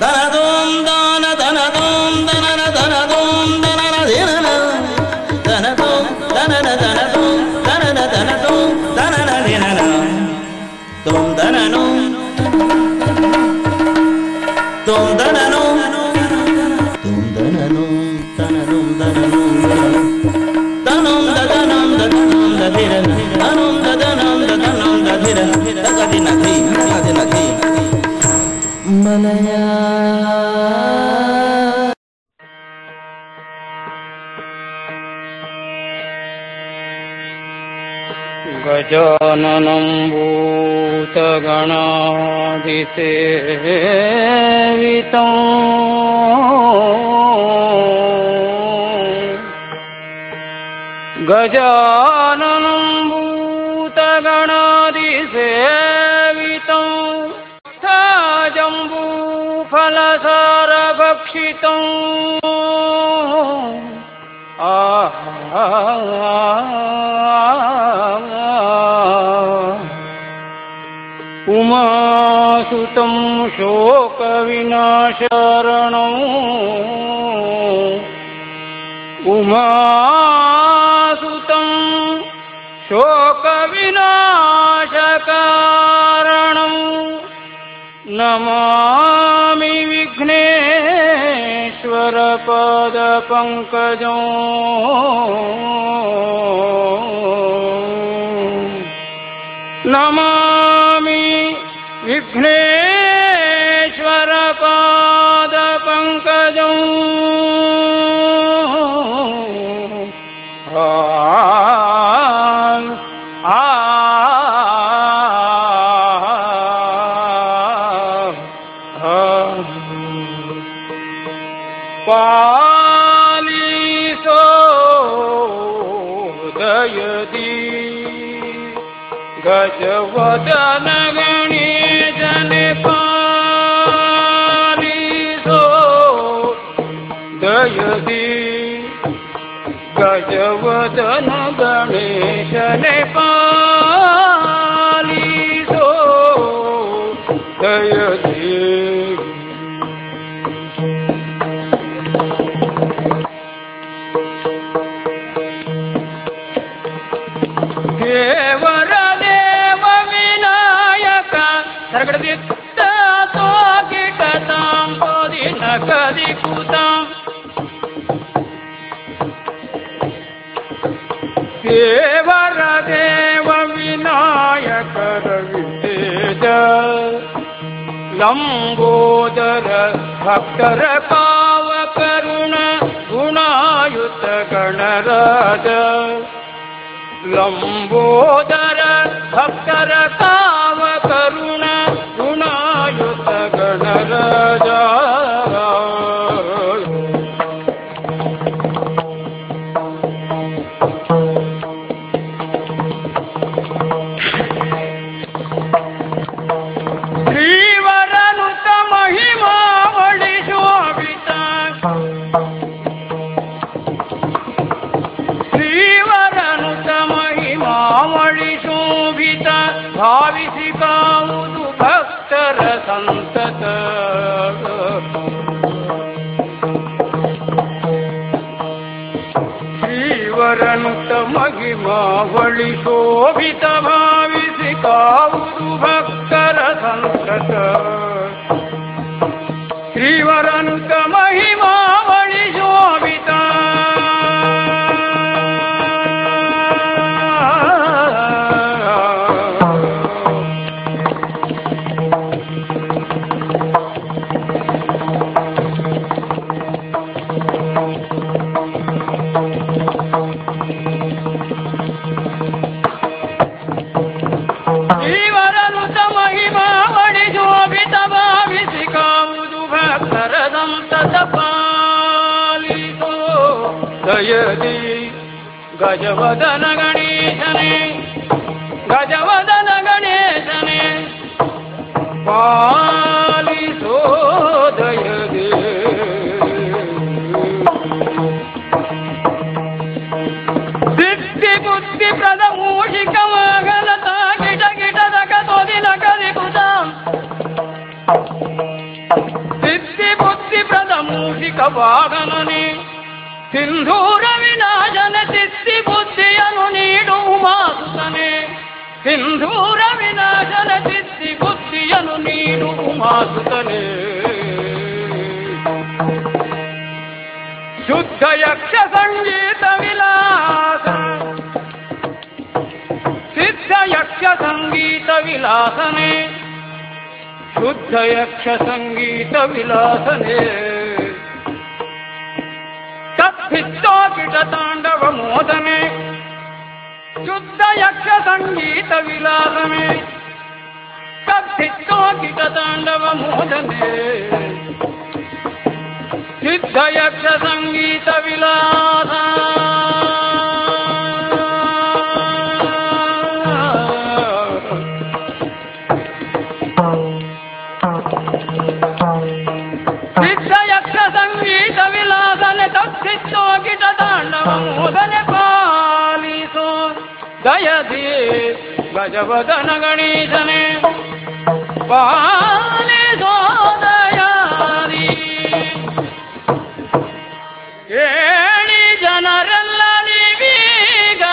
ದನದೋಂ ದಾನ ದನದೋಂ ದನನ ದನದೋಂ ದನನ ದಿನನ ದನದೋಂ ದನನ ದನದೋಂ ದನನ ದನದೋಂ ದನನ ದಿನನ ತೋಂ ದನನೋ ತೋಂ ದನನೋ ತೋಂ ದನನೋ ದನನೋ ದನನೋ ದನೋಂ ದನೋಂ ದನೋಂ ದಧಿರನ ದನೋಂ ದನೋಂ ದನೋಂ ದಧಿರನ ದಗದಿನ ಧೀ ದಗದಿನ ಧೀ ಮಲಯ ಗಜಾನನಂ ಭೂತಗಣಾಧಿಸೇವಿತಂ ಗಜಾನನಂ ಭೂತಗಣಾಧಿಸೇವಿತಂ ಜಂಬೂಫಲಸಾರಭಕ್ಷಿತಂ ಉಮಾಸುತಂ ಶೋಕವಿನಾಶರಣಂ ಉಮಾಸುತಂ ಶೋಕವಿನಾಶಕಾರಣಂ ನಮಾಮಿ ವಿಘ್ನೇಶ್ವರ ಪಾದಪಂಕಜಂ ನಮಾಮಿ ವಿಘ್ನೇಶ್ವರ ಪಾದಪಂಕಜಂ ಪಾಲಿಸೋ ದಯದಿ ಗಜವದನ ಗಣೇಶನೆ ಪಾಲಿಸೋ ದಯದಿ ಗಜವದನ ಗಣೇಶನೆ ಪಾಲಿಸೋ ದಯದಿ ದೇವರ ದೇವ ವಿನಾಯಕ ಸರ್ಗದಿತ್ತ ತೋಕಿಟತಾಂ ಪೋದಿನ ಕದಿಕುತಾಂ ದೇವರ ದೇವ ವಿನಾಯಕರ ವಿತೇಜ ಲಂಬೋದರ ಭಕ್ತರ ಪಾವ ಕರುಣ ಗುಣಾಯುತ ಗಣರಾಜ ಲಂಬೋದರ ಭಕ್ತರ ಕಾವ ಕರುಣ ಗುಣಾಯುತ ಗಣರಾಜ ಶ್ರೀವರನುತ ಮಹಿಮಾವಳಿ ಶೋಭಿತ ಶ್ರೀವರನುತ ಮಹಿಮಾವಳಿ ಶೋಭಿತ ಭಾವಿಸಿ ಕಾವುದು ಭಕ್ತರ ಸಂತತ ಶ್ರೀವರನುತ ಮಹಿಮಾವಳಿ ಶೋಭಿತ ಭಾವಿಸಿ ಕಾವುದು ಭಕ್ತರ ಸಂತತ ಶ್ರೀವರನುತ ಮಹಿಮಾವಳಿ ಶೋಭಿತ ಶ್ರೀವರನುತ ಮಹಿಮಾವಳಿ ಶೋಭಿತ ಭಾವಿಸಿ ಕಾವುದು ಭಕ್ತರ ಸಂತತ ಪಾಲಿಸೋ ದಯದಿ ಗಜವದನ ಗಣೇಶನೇ ಗಜವದನ ಗಣೇಶನೇ ಪಾಲಿಸೋ ದಯದಿ ಸಿದ್ಧಿ ಬುದ್ಧಿ ಪ್ರದ ಮೂಷಿಕ ಮಗಲತ ಗಿಟ ಗಿಟದ ಕತೋದಿನ ಕಲಿಕುತ ಸಿದ್ಧಿ ವಾಗನನೆ ಸಿಂಧೂರ ವಿನಾಶನ ಸಿದ್ಧಿ ಬುದ್ಧಿಯನ್ನು ನೀಡು ಮಾಸುತನೆ ಸಿಂಧೂರ ವಿನಾಶನ ಸಿದ್ಧಿ ಬುದ್ಧಿಯನ್ನು ನೀಡು ಮಾಸುತನೆ ಶುದ್ಧ ಯಕ್ಷ ಸಂಗೀತ ವಿಲಾಸ ಸಿದ್ಧ ಯಕ್ಷ ಸಂಗೀತ ವಿಲಾಸನೆ ಶುದ್ಧ ಯಕ್ಷ ಸಂಗೀತ ವಿಲಾಸನೆ ತಪ್ಪಿತ್ತೋಪಿಟ ತಾಂಡವ ಮೋದನೆ ಶುದ್ಧ ಯಕ್ಷ ಸಂಗೀತ ವಿಲಾಸನೆ ತಪ್ಪಿತ್ತೋಪಿಟ ತಾಂಡವ ಮೋದನೆ ಸಿದ್ಧ ಯಕ್ಷ ಸಂಗೀತ ವಿಲಾಸ ಸಿದ್ಧ ಯಕ್ಷ ಸಂಗೀತ ವಿಲಾಸನೆ ತಪ್ಪಿತ್ತೋ ಗಿಟ ತಾಂಡವ ಮೋದನೆ ಪಾಲಿಸೋ ದಯದಿ ಗಜವದನ ಗಣೇಶನೆ ಪಾಲಿಸೋ ದಯಾದಿ ಕೇಳಿ ಜನರೆಲ್ಲ ನೀವೀಗ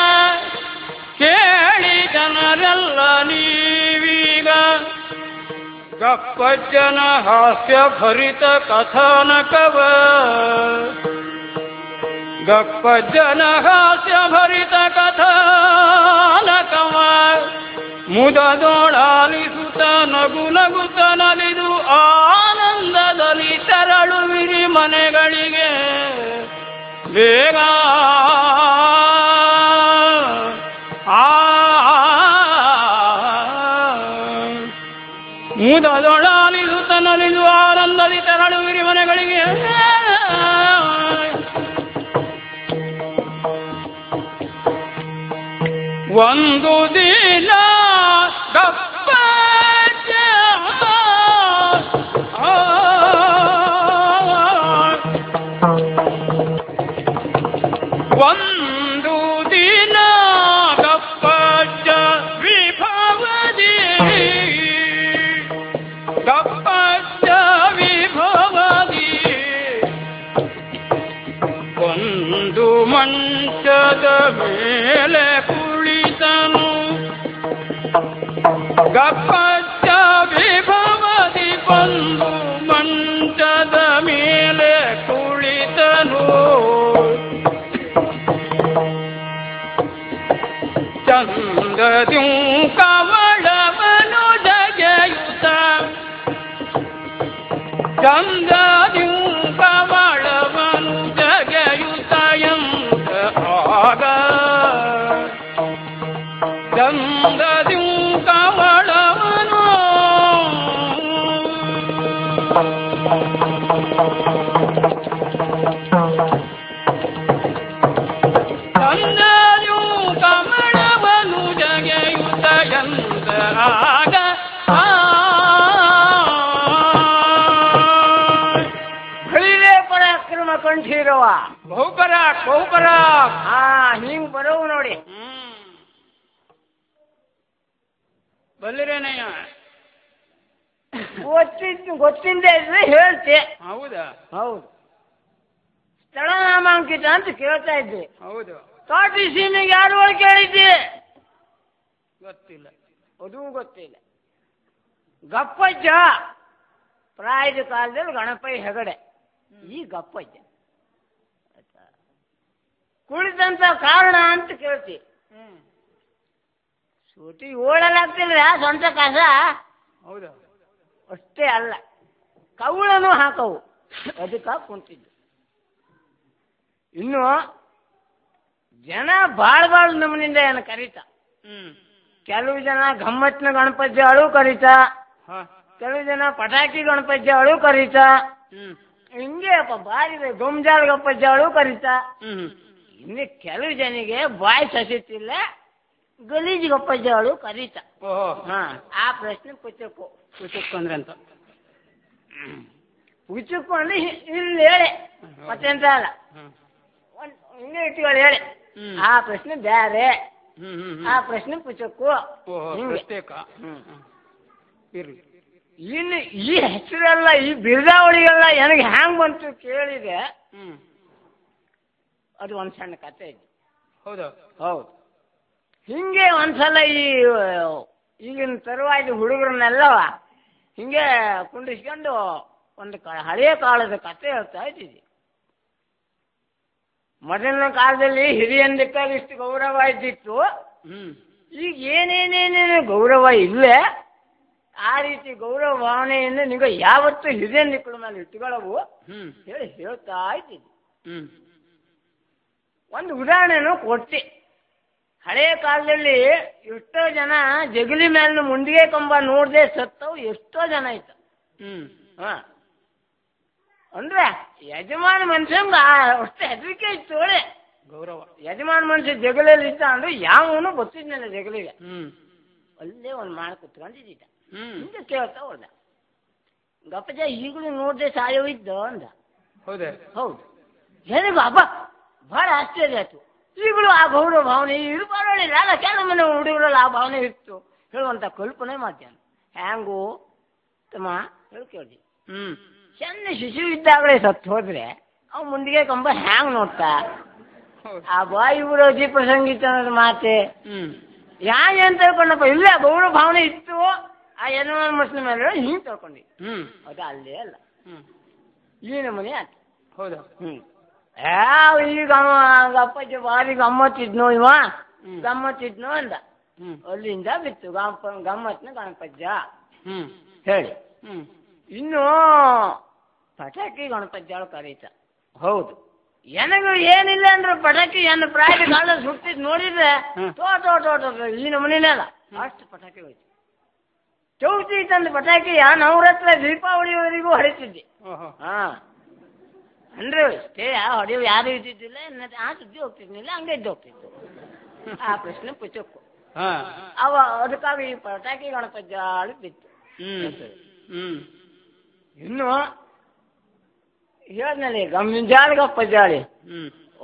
ಕೇಳಿ ಜನರೆಲ್ಲ ನೀವೀಗ ಗಪ್ಪಜ್ಜನ ಹಾಸ್ಯ ಭರಿತ ಕಥಾನಕವ ಗಪ್ಪಜ್ಜನ ಹಾಸ್ಯ ಭರಿತ ಕಥಾನಕವ ಮುದದೋಳಾಲಿಸುತ್ತ ನಗು ನಗುತ್ತ ನಲಿದು ಆನಂದದಲ್ಲಿ ತೆರಳುವಿರಿ ಮನೆಗಳಿಗೆ ಬೇಗ ಮುದದೊಳಾಲಿಸುತ್ತ ನಲಿದು ಆನಂದದಲ್ಲಿ ತೆರಳುವಿರಿ ಮನೆಗಳಿಗೆ ಒಂದು ದಿನ ಗಪ್ಪಜ್ಜ ಒಂದು ದಿನ ಗಪ್ಪಜ್ಜ ವಿಭವದಿ ಗಪ್ಪಜ್ಜ ವಿಭವದಿ ಒಂದು ಮಂಚದ ಮೇಲೆ ಕುಳಿತನು ಗಪ್ಪಜ್ಜ ವಿಭವದಿ ಒಂದು ಮಂಚದ ಮೇಲೆ ಕುಳಿತನು ಚಂದದ್ಯೂ ಕವಳವನು ಜಗೆಯುತ ಚಂದದ್ಯೂ ಕವಳವನು ಜಗೆಯುತ ಎಂದ ಆಗ ಚಂದದ್ಯೂ ಕವಳವನು ಚಂದದ್ಯೂ ಕಮಳವನು ಜಗೆಯುತ ಎಂದ ಆಗ ಪರಾಕ್ರಮ ಕಂಠೀರವ ಬಹುಪರಾಕ್ ಬಹುಪರಾಕ್ ಹಿಂಗ್ ಬರೋವು ನೋಡಿ ಬಲ್ಲಿರೇನಯ್ಯ ಗೊತ್ತಿಂದ ಇದ್ರೆ ಹೇಳ್ತೆ ಹೌದಾ ಹೌದು ಸ್ಥಳನಾಮಾಂಕಿತ ಅಂತ ಕೇಳ್ತಾ ಇದ್ದೆ ಹೌದು ಕಾಟಿ ಸೀಮೆಗೆ ಯಾರು ಕೇಳಿದ್ದೆ ಗೊತ್ತಿಲ್ಲ ಅದೂ ಗೊತ್ತಿಲ್ಲ ಗಪ್ಪಜ್ಜ ಪ್ರಾಯದ ಕಾಲದಲ್ಲಿ ಗಣಪತಿ ಹೆಗಡೆ ಈ ಗಪ್ಪಜ್ಜ ಕುಳಿತಂತ ಕಾರಣ ಅಂತ ಕೇಳ್ತಿ ಸೂಟಿ ಓಡಲಾಗ್ತಿಲ್ಲ ಸ್ವಂತ ಕಾಸ ಹೌದಾ ಅಷ್ಟೇ ಅಲ್ಲ ಕೌಳನು ಹಾಕವು ಅದಕ್ಕೆ ಕುಂತಿದ್ದು ಇನ್ನು ಜನ ಬಾಳ್ ನಮ್ಮನಿಂದ ಏನು ಕರೀತ ಕೆಲವು ಜನ ಗಮ್ಮತ್ತಿನ ಗಣಪತಿ ಅಳು ಕರೀತ ಕೆಲವು ಜನ ಪಟಾಕಿ ಗಣಪತಿ ಅಳು ಕರೀತ ಹಿಂಗೆ ಅಪ್ಪ ಬಾರಿ ಗೊಂಜಾಳ ಗಣಪತಿ ಅಳು ಕರೀತ ಇನ್ನು ಕೆಲವು ಜನಿಗೆ ಬಾಯಿ ಸಸಿತಿಲ್ಲ ಗಲೀಜ್ ಗಪ್ಪಜ್ಜ ಅಳು ಕರೀತ ಆ ಪ್ರಶ್ನೆ ಪುಚ್ಚಕ್ಕು ಅಂದ್ರೆ ಅಂತ ಪುಚ್ಚಕ್ಕು ಅಂದ್ರೆ ಇಲ್ಲಿ ಹೇಳಿ ಮತ್ತೆಂತ ಅಲ್ಲ ಹಿಂಗೆ ಇಟ್ಟಿಗಳು ಹೇಳಿ ಆ ಪ್ರಶ್ನೆ ಬ್ಯಾರೆ ಆ ಪ್ರಶ್ನೆ ಪುಚ್ಚಕ್ಕು ಇರ್ಲಿ ಇನ್ನು ಈ ಹೆಸರೆಲ್ಲ ಈ ಬಿರುದಾವಳಿಗೆಲ್ಲ ನನಗೆ ಹ್ಯಾಂಗ್ ಬಂತು ಕೇಳಿದೆ. ಅದು ಒಂದು ಸಣ್ಣ ಕತೆ ಇದೆ. ಹೌದು ಹೌದು. ಹಿಂಗೆ ಒಂದ್ಸಲ ಈಗಿನ ತರುವಾಯ ಹುಡುಗರನ್ನೆಲ್ಲವ ಹಿಂಗೆ ಕುಂಡಿಸ್ಕೊಂಡು ಒಂದು ಹಳೆಯ ಕಾಲದ ಕತೆ ಹೇಳ್ತಾ ಇದ್ದೀವಿ. ಮೊದಲಿನ ಕಾಲದಲ್ಲಿ ಹಿರಿಯಂದಕ್ಕೆ ಇಷ್ಟು ಗೌರವ ಇದ್ದಿತ್ತು. ಈಗ ಏನೇನೇನೇನು ಗೌರವ ಇಲ್ಲೇ. ಆ ರೀತಿ ಗೌರವ ಭಾವನೆಯಿಂದ ನೀವು ಯಾವತ್ತೂ ಹಿರಿಯಂದಿಕ್ಕಳ ಮೇಲೆ ಇಟ್ಟುಕೊಳ್ಳವು ಹೇಳಿ ಹೇಳ್ತಾ ಇದ್ದೀವಿ. ಒಂದು ಉದಾಹರಣೆನೂ ಕೊಟ್ಟೆ. ಹಳೆಯ ಕಾಲದಲ್ಲಿ ಎಷ್ಟೋ ಜನ ಜಗಲಿ ಮೇಲೆ ಮುಂಡಿಗೆ ಕಂಬ ನೋಡದೆ ಸತ್ತವು ಎಷ್ಟೋ ಜನ ಆಯ್ತು. ಅಂದ್ರೆ ಯಜಮಾನ ಮನುಷ್ಯಂಗ ಅಷ್ಟು ಹೆದರಿಕೆ ಇತ್ತು. ಒಳ್ಳೆ ಗೌರವ. ಯಜಮಾನ ಮನುಷ್ಯ ಜಗಲಲ್ಲಿ ಇದ್ದ ಅಂದ್ರೆ ಯಾವನು ಗೊತ್ತಿದ್ನಲ್ಲ ಜಗಲಿಗೆ. ಅಲ್ಲೇ ಒಂದು ಮಾಡಿ ಕುತ್ಕೊಂಡಿದ್ದ. ಹಿಂಗೆ ಕೇಳ್ತಾ ಹೋದ. ಗಪ್ಪಜ ಈಗಲೂ ನೋಡದೆ ಸಾಯೋವಿದ್ದ ಅಂದ. ಹೌದೇ? ಹೌದು. ನನಗೆ ಹಬ್ಬ ಬಹಳ ಆಶ್ಚರ್ಯ ಆಯ್ತು. ಈಗಲೂ ಆ ಗೌರವ ಭಾವನೆ ಇರಬಾರಲಿಲ್ಲ ಅಲ್ಲ. ಕೆಲವು ಮನೆ ಹುಡುಗರಲ್ಲಿ ಆ ಭಾವನೆ ಇತ್ತು ಹೇಳುವಂತ ಕಲ್ಪನೆ ಮಾಡ್ತೇನೆ. ಹ್ಯಾಂಗು ತಮ್ಮ ಹೇಳಿ ಕೇಳಿ. ಚೆನ್ನ ಶಿಶು ಇದ್ದಾಗಲೇ ಸತ್ತು ಹೋದ್ರೆ ಅವ್ ಮುಂದಿಗೆ ಕಂಬ ಹ್ಯಾಂಗ್ ನೋಡ್ತಾ. ಆ ಬಾಯಿ ವಿರೋಧಿ ಪ್ರಸಂಗಿತ ಅನ್ನೋದು ಮಾತೆ ಹ್ಯಾಂಗೆ ಅಂತ ತಿಳ್ಕೊಂಡಪ್ಪ. ಇಲ್ಲ ಗೌರವ ಭಾವನೆ ಇತ್ತು ಆ ಯಜಮಾನ ಮನುಷ್ಯನ ಮೇಲೆ ಹಿಂಗೆ ತಿಳ್ಕೊಂಡಿ. ಅದು ಅಲ್ಲೇ ಅಲ್ಲ ಈ ನಮೂನೆ ಆಯ್ತು. ಹೌದಾ? ಯಾವ ಈಗ ಅಪ್ಪಾಜಿ ಭಾರಿ ಗಮ್ಮತ್ತಿದ್ನೋ ಇವ ಗಮ್ಮತ್ತಿದ್ನೋ ಅಂದ. ಅಲ್ಲಿಂದ ಬಿತ್ತು ಗಮ್ಮತ್ನ ಗಣಪಜ್ಜ ಹೇಳಿ. ಇನ್ನು ಪಟಾಕಿ ಗಣಪಜ್ಜಾಳು ಕರೀತ. ಹೌದು. ನನಗೂ ಏನಿಲ್ಲ ಅಂದ್ರೆ ಪಟಾಕಿ ಏನು ಪ್ರಾಯದ ಕಾಲದಲ್ಲಿ ಸುಟ್ಟಿದ್ ನೋಡಿದ್ರೆ ತೋಟ ಈ ನಮೂನಿನಲ್ಲ ಅಷ್ಟು ಪಟಾಕಿ ಹೋಯ್ತು. ಚೌತಿ ತಂದು ಪಟಾಕಿಯ ನವರಾತ್ರ ದೀಪಾವಳಿವರೆಗೂ ಹೊಡಿತಿದ್ದೆ. ಅಂದ್ರೆ ಅಷ್ಟೇ ಹೊಡೆಯು ಯಾರು ಇದ್ದಿದ್ದಿಲ್ಲ. ಆ ಸುದ್ದಿ ಹೋಗ್ತಿದ್ನಿಲ್ಲ, ಹಂಗೆ ಇದ್ದು ಹೋಗ್ತಿತ್ತು. ಆ ಪ್ರಶ್ನೆ ಪುಚ್ಚಕ್ಕು ಅವ ಅದಕ್ಕಾಗಿ ಈ ಪಟಾಕಿ ಗಣಪಜ್ಜಾಳು ಬಿತ್ತು. ಇನ್ನು ಹೇಳಿದ್ನಲ್ಲಿ ಗಂಜಾಳಿ ಗಪ್ಪಜ್ಜಾಳಿ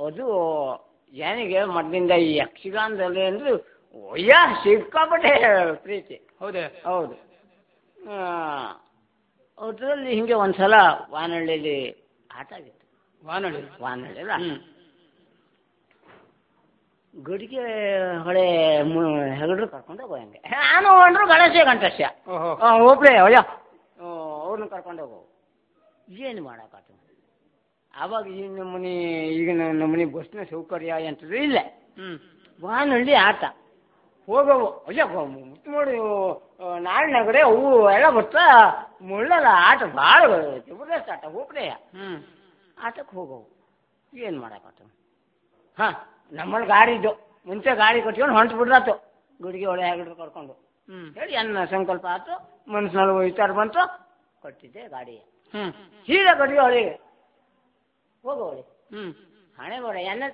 ಅದು ಏನಿಗೆ ಮೊದಲಿಂದ ಈ ಯಕ್ಷಗಾನದಲ್ಲಿ ಅಂದ್ರೆ ಒಯ್ಯ ಸಿಕ್ಕಾಪಟ್ಟೆ ಪ್ರೀತಿ. ಹೌದೇ? ಹೌದು. ಅದರಲ್ಲಿ ಹಿಂಗೆ ಒಂದ್ಸಲ ವಾನಹಳ್ಳಿಯಲ್ಲಿ ಆಟ ಆಗಿತ್ತು. ವಾನಹಳ್ಳಿ ಅಲ್ಲ ಗಡಿಗೆ ಹೊಳೆ ಹೆಗಡ್ರು ಕರ್ಕೊಂಡು ಹೋಗೋ ಹಂಗೆ ನಾನು ಹೋಗ್ರು ಗಣೇಶ ಗಂಟಸ್ಯ ಒಬ್ಳೆ ಅಯ್ಯ ಅವ್ರನ್ನ ಕರ್ಕೊಂಡು ಹೋಗೋ. ಏನು ಮಾಡಾಕತ್ತು ಆವಾಗ ಈ ನಮ್ಮನೆ ಈಗಿನ ನಮ್ಮನೆ ಬಸ್ನ ಸೌಕರ್ಯ ಎಂತದ್ದು ಇಲ್ಲ. ವಾನಹಳ್ಳಿ ಆಟ ಹೋಗವು ಅಯ್ಯ ನೋಡಿ ನಾಳೆ ನಗಡೆ ಹೂವು ಎಲ್ಲ ಬರ್ತಾ ಮುಳ್ಳಲ್ಲ ಆಟ ಭಾಳ ಜಬರ್ದಸ್ತ್ ಆಟ ಹೋಗ್ರೆ ಆಟಕ್ಕೆ ಹೋಗವು. ಏನು ಮಾಡಾಕತ್ತು ನಮ್ಮಲ್ಲಿ ಗಾಡಿ ಇದ್ದು ಮುಂಚೆ ಗಾಡಿ ಕಟ್ಕೊಂಡು ಹೊಂಟು ಬಿಡ್ದಾತು ಗುಡಿಗೆ ಒಳ್ಳೆ ಹೆಗಡ್ರು ಕರ್ಕೊಂಡು ಹೇಳಿ ನನ್ನ ಸಂಕಲ್ಪ ಆಯ್ತು. ಮನಸ್ಸಿನಲ್ಲಿ ವಿಚಾರ ಬಂತು ಕೊಟ್ಟಿದ್ದೆ ಗಾಡಿ ಸೀದಾ ಗಡಿಗೆ ಹೊಳಿಗೆ ಹೋಗೋಳಿ ಹಣೆ ಬಡ ಎಣ್ಣೆ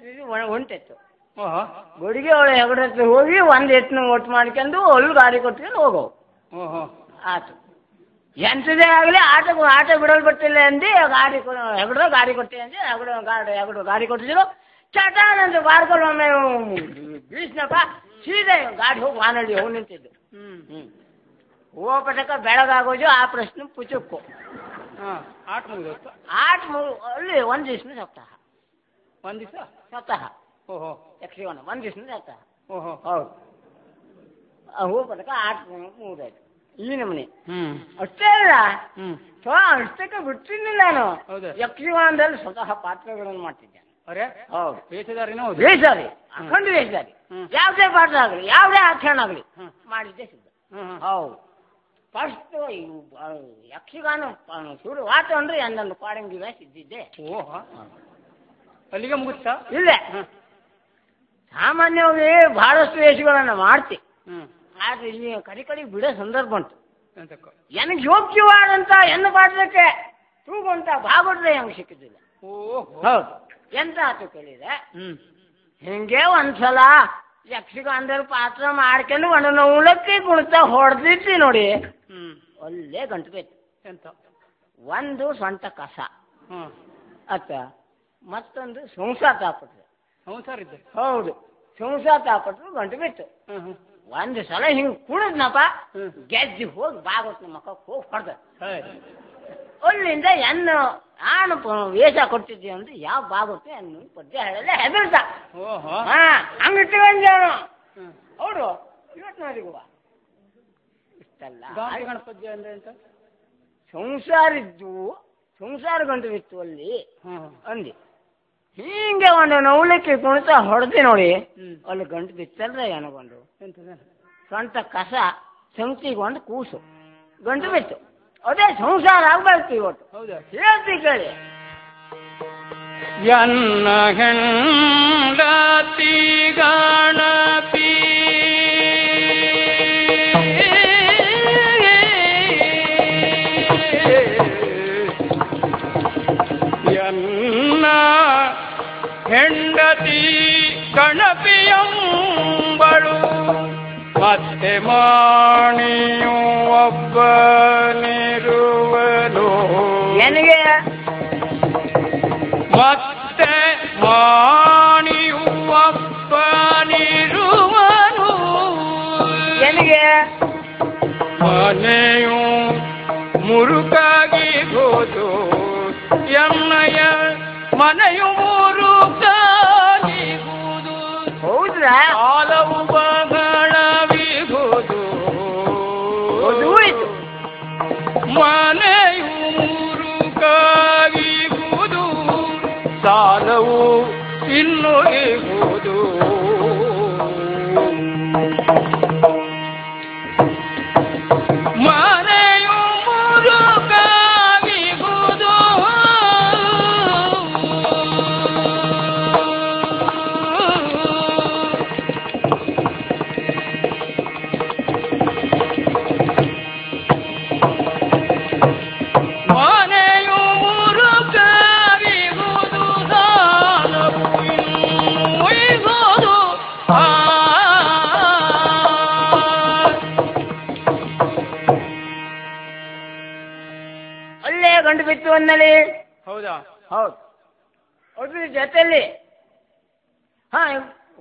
ಹೊಂಟಿತ್ತು. ಗುಡಿಗೆ ಅವಳು ಹೆಗಡ ಹೋಗಿ ಒಂದು ಎತ್ತನ ಒಟ್ಟು ಮಾಡ್ಕೊಂಡು ಅಲ್ಲಿ ಗಾಡಿ ಕೊಟ್ಕೊಂಡು ಹೋಗವು. ಆಯ್ತು. ಎಂಥದೇ ಆಗಲಿ ಆಟ ಬಿಡಲು ಬರ್ತಿಲ್ಲ ಅಂದು ಗಾಡಿ ಹೆಗಡ ಗಾಡಿ ಕೊಟ್ಟೆ ಅಂದು ಹೆಗಡ ಗಾಡಿ ಕೊಟ್ಟಿದ್ರು. ಚಟಾನಂತ ಬಾರ್ಕೊಂಡು ಒಮ್ಮೆ ಬೀಸ್ನಪ್ಪ ಸೀದಾ ಗಾಡಿ ಹೋಗಿ ವಾನಹಳ್ಳಿ ಹೋಗಿ ನಿಂತಿದ್ದು. ಹೋಗ್ಪಟ್ಟಕ ಬೆಳಗಾಗೋದು ಆ ಪ್ರಶ್ನೆ ಪುಚಕ್ಕು. ಆಟ ಮುಗಿದೋಯ್ತು. ಅಲ್ಲಿ ಒಂದು ದಿವ್ಸನ ಸಪ್ತಾಹ. ಒಂದು ದಿವಸ ಸಪ್ತಾಹ. ಓಹೋ. ಯಕ್ಷಗಾನ ಒಂದು ದಿವ್ಸನ ಸಪ್ತಾಹ. ಓಹೋ. ಹೌದು. ಹೋಗ್ಪಟ್ಟಕ ಆಟ ಮುಗಿದೋಯ್ತು. ಈ ನಮೂನಿ ಅಷ್ಟೇ ಅಲ್ಲ ಅಷ್ಟಕ್ಕೆ ಬಿಡ್ತೀನಿ ನಾನು. ಯಕ್ಷಗಾನದಲ್ಲಿ ಸ್ವತಃ ಪಾತ್ರಗಳನ್ನು ಮಾಡ್ತಿದ್ದೆ. ಹೌದು. ವೇಷಧಾರಿನೂ ವೇಷಧಾರಿ ಅಖಂಡ ವೇಷಧಾರಿ. ಯಾವುದೇ ಪಾತ್ರ ಆಗಲಿ ಯಾವುದೇ ಆಚರಣೆ ಆಗಲಿ ಮಾಡಿದ್ದೆ ಸಿದ್ಧ. ಹೌದು. ಫಸ್ಟ್ ಯಕ್ಷಗಾನ ಶುರುವಾತು ಅಂದ್ರೆ ಒಂದೊಂದು ಪಾಡಂಗಿ ವೇಷ ಇದ್ದಿದ್ದೆ. ಓಹೋ. ಅಲ್ಲಿಗೆ ಮುಗಿಸ್ತಾ? ಇಲ್ಲ, ಸಾಮಾನ್ಯವಾಗಿ ಬಹಳಷ್ಟು ವೇಷಗಳನ್ನ ಮಾಡ್ತಿ. ಆದ್ರೆ ಇಲ್ಲಿ ಕಡೆ ಬಿಡೋ ಸಂದರ್ಭ ಉಂಟು. ನನಗೆ ಯೋಗ್ಯವಾದಂತ ಹೆಣ್ಣು ಪಾತ್ರಕ್ಕೆ ತೂಗುವಂತ ಭಾಗವತರೆ ಹೆಂಗೆ ಸಿಕ್ಕಿದ್ದಿಲ್ಲ. ಹೌದು. ಎಂತ ಆತು ಕೇಳಿದೆ. ಹಿಂಗೆ ಒಂದ್ಸಲ ಯಕ್ಷಗಾನದಲ್ಲಿ ಪಾತ್ರ ಮಾಡ್ಕೊಂಡು ಒಂದು ನೌಲಕ್ಕಿ ಕುಣಿತ ಹೊಡೆದಿದ್ದಿ ನೋಡಿ. ಒಳ್ಳೆ ಗಂಟು ಬೇಕು. ಎಂತ ಒಂದು ಸ್ವಂತ ಕಸ ಅತ್ತ ಮತ್ತೊಂದು ಸಂಸಾರ ತಾಪಟ್ರು. ಸಂಸಾರ ಇದ್ದೆ. ಹೌದು, ಸಂಸಾರ ತಾಪಟ್ರು ಗಂಟು ಬಿತ್ತು. ಒಂದು ಸಲ ಹಿಂಗೆ ಕುಡಿದ್ನಪ್ಪ ಗೆಜ್ಜಿ ಹೋಗಿ ಬಾಗೋತ್ ನಮ್ಮ ಮಕ್ಕ ಹೋಗಿ ಹೊಡೆದ ಅಲ್ಲಿಂದ ಎನ್ನು ಆನು ವೇಷ ಕೊಡ್ತಿದ್ವಿ ಅಂದ್ರೆ ಯಾವ ಬಾಗುತ್ತೆ ಅನ್ನು ಪದ್ಯ ಹೇಳಲ್ಲ ಹೆದರ್ತ ಹಾ ಹಂಗಿಟ್ಕೊಂಡವನು ಹೌದು ಇವತ್ತು ನೋಡಿಗುವ ಇಷ್ಟಲ್ಲ ಗಣಪದ್ಯ ಅಂದ್ರೆ ಅಂತ ಸಂಸಾರ ಇದ್ದು ಸಂಸಾರ ಗಂಟು ಬಿತ್ತು ಅಲ್ಲಿ ಅಂದಿ ಹಿಂಗೆ ಒಂದು ನವಳಿಕೆ ಕುಣಿತ ಹೊಡೆದಿ ನೋಡಿ ಅಲ್ಲಿ ಗಂಟು ಬಿತ್ತಲ್ರ ಏನಗೊಂಡು ಸ್ವಂತ ಕಸ ಸಂಚಿಗೊಂಡು ಕೂಸು ಗಂಟು ಬಿತ್ತು ಅದೇ ಸಂಸಾರ ಆಗ್ಬೇಕು ಇವತ್ತು ಹೇಳ್ತಿ ಕೇಳಿ ಎನ್ನ ಹೆಂಡತಿ ಗಣಪಿ ಎನ್ನ ಹೆಂಡತಿ ಗಣಪಿಯಂಬಳು ಮತ್ತೆ ಮಾಣಿಯು ಒಬ್ಬನಿರುವನು ನನಗೆ ಮತ್ತೆ ಮಾಣಿಯು ಒಬ್ಬನಿರುವನು ನನಗೆ ಮನೆಯು ಮುರುಕಾಗಿ ಹೋದು ಎನ್ನಯ ಮನೆಯು ಮುರುಕಾಗಿಹುದು ಹೌದ್ರಾ ಕಾಲವು ಬಹಳವಿಹುದು ಮನೆಯು ಮುರುಕಾಗಿಹುದು ಸಾಲವು ಇನ್ನು ಇಹುದು ಮನೆಯು ಮುರುಕಾಗಿಹುದು ಮನೆಯು ಮುರುಕಾಗಿಹುದು ಸಾಲವು ಇನ್ನು ಇಹುದು ಒಳ್ಳೆ ಗಂಡು ಬಿತ್ತು ಅನ್ನಲಿ ಹೌದಾ ಹೌದು ಅದ್ರ ಜೊತೆಲಿ ಹಾ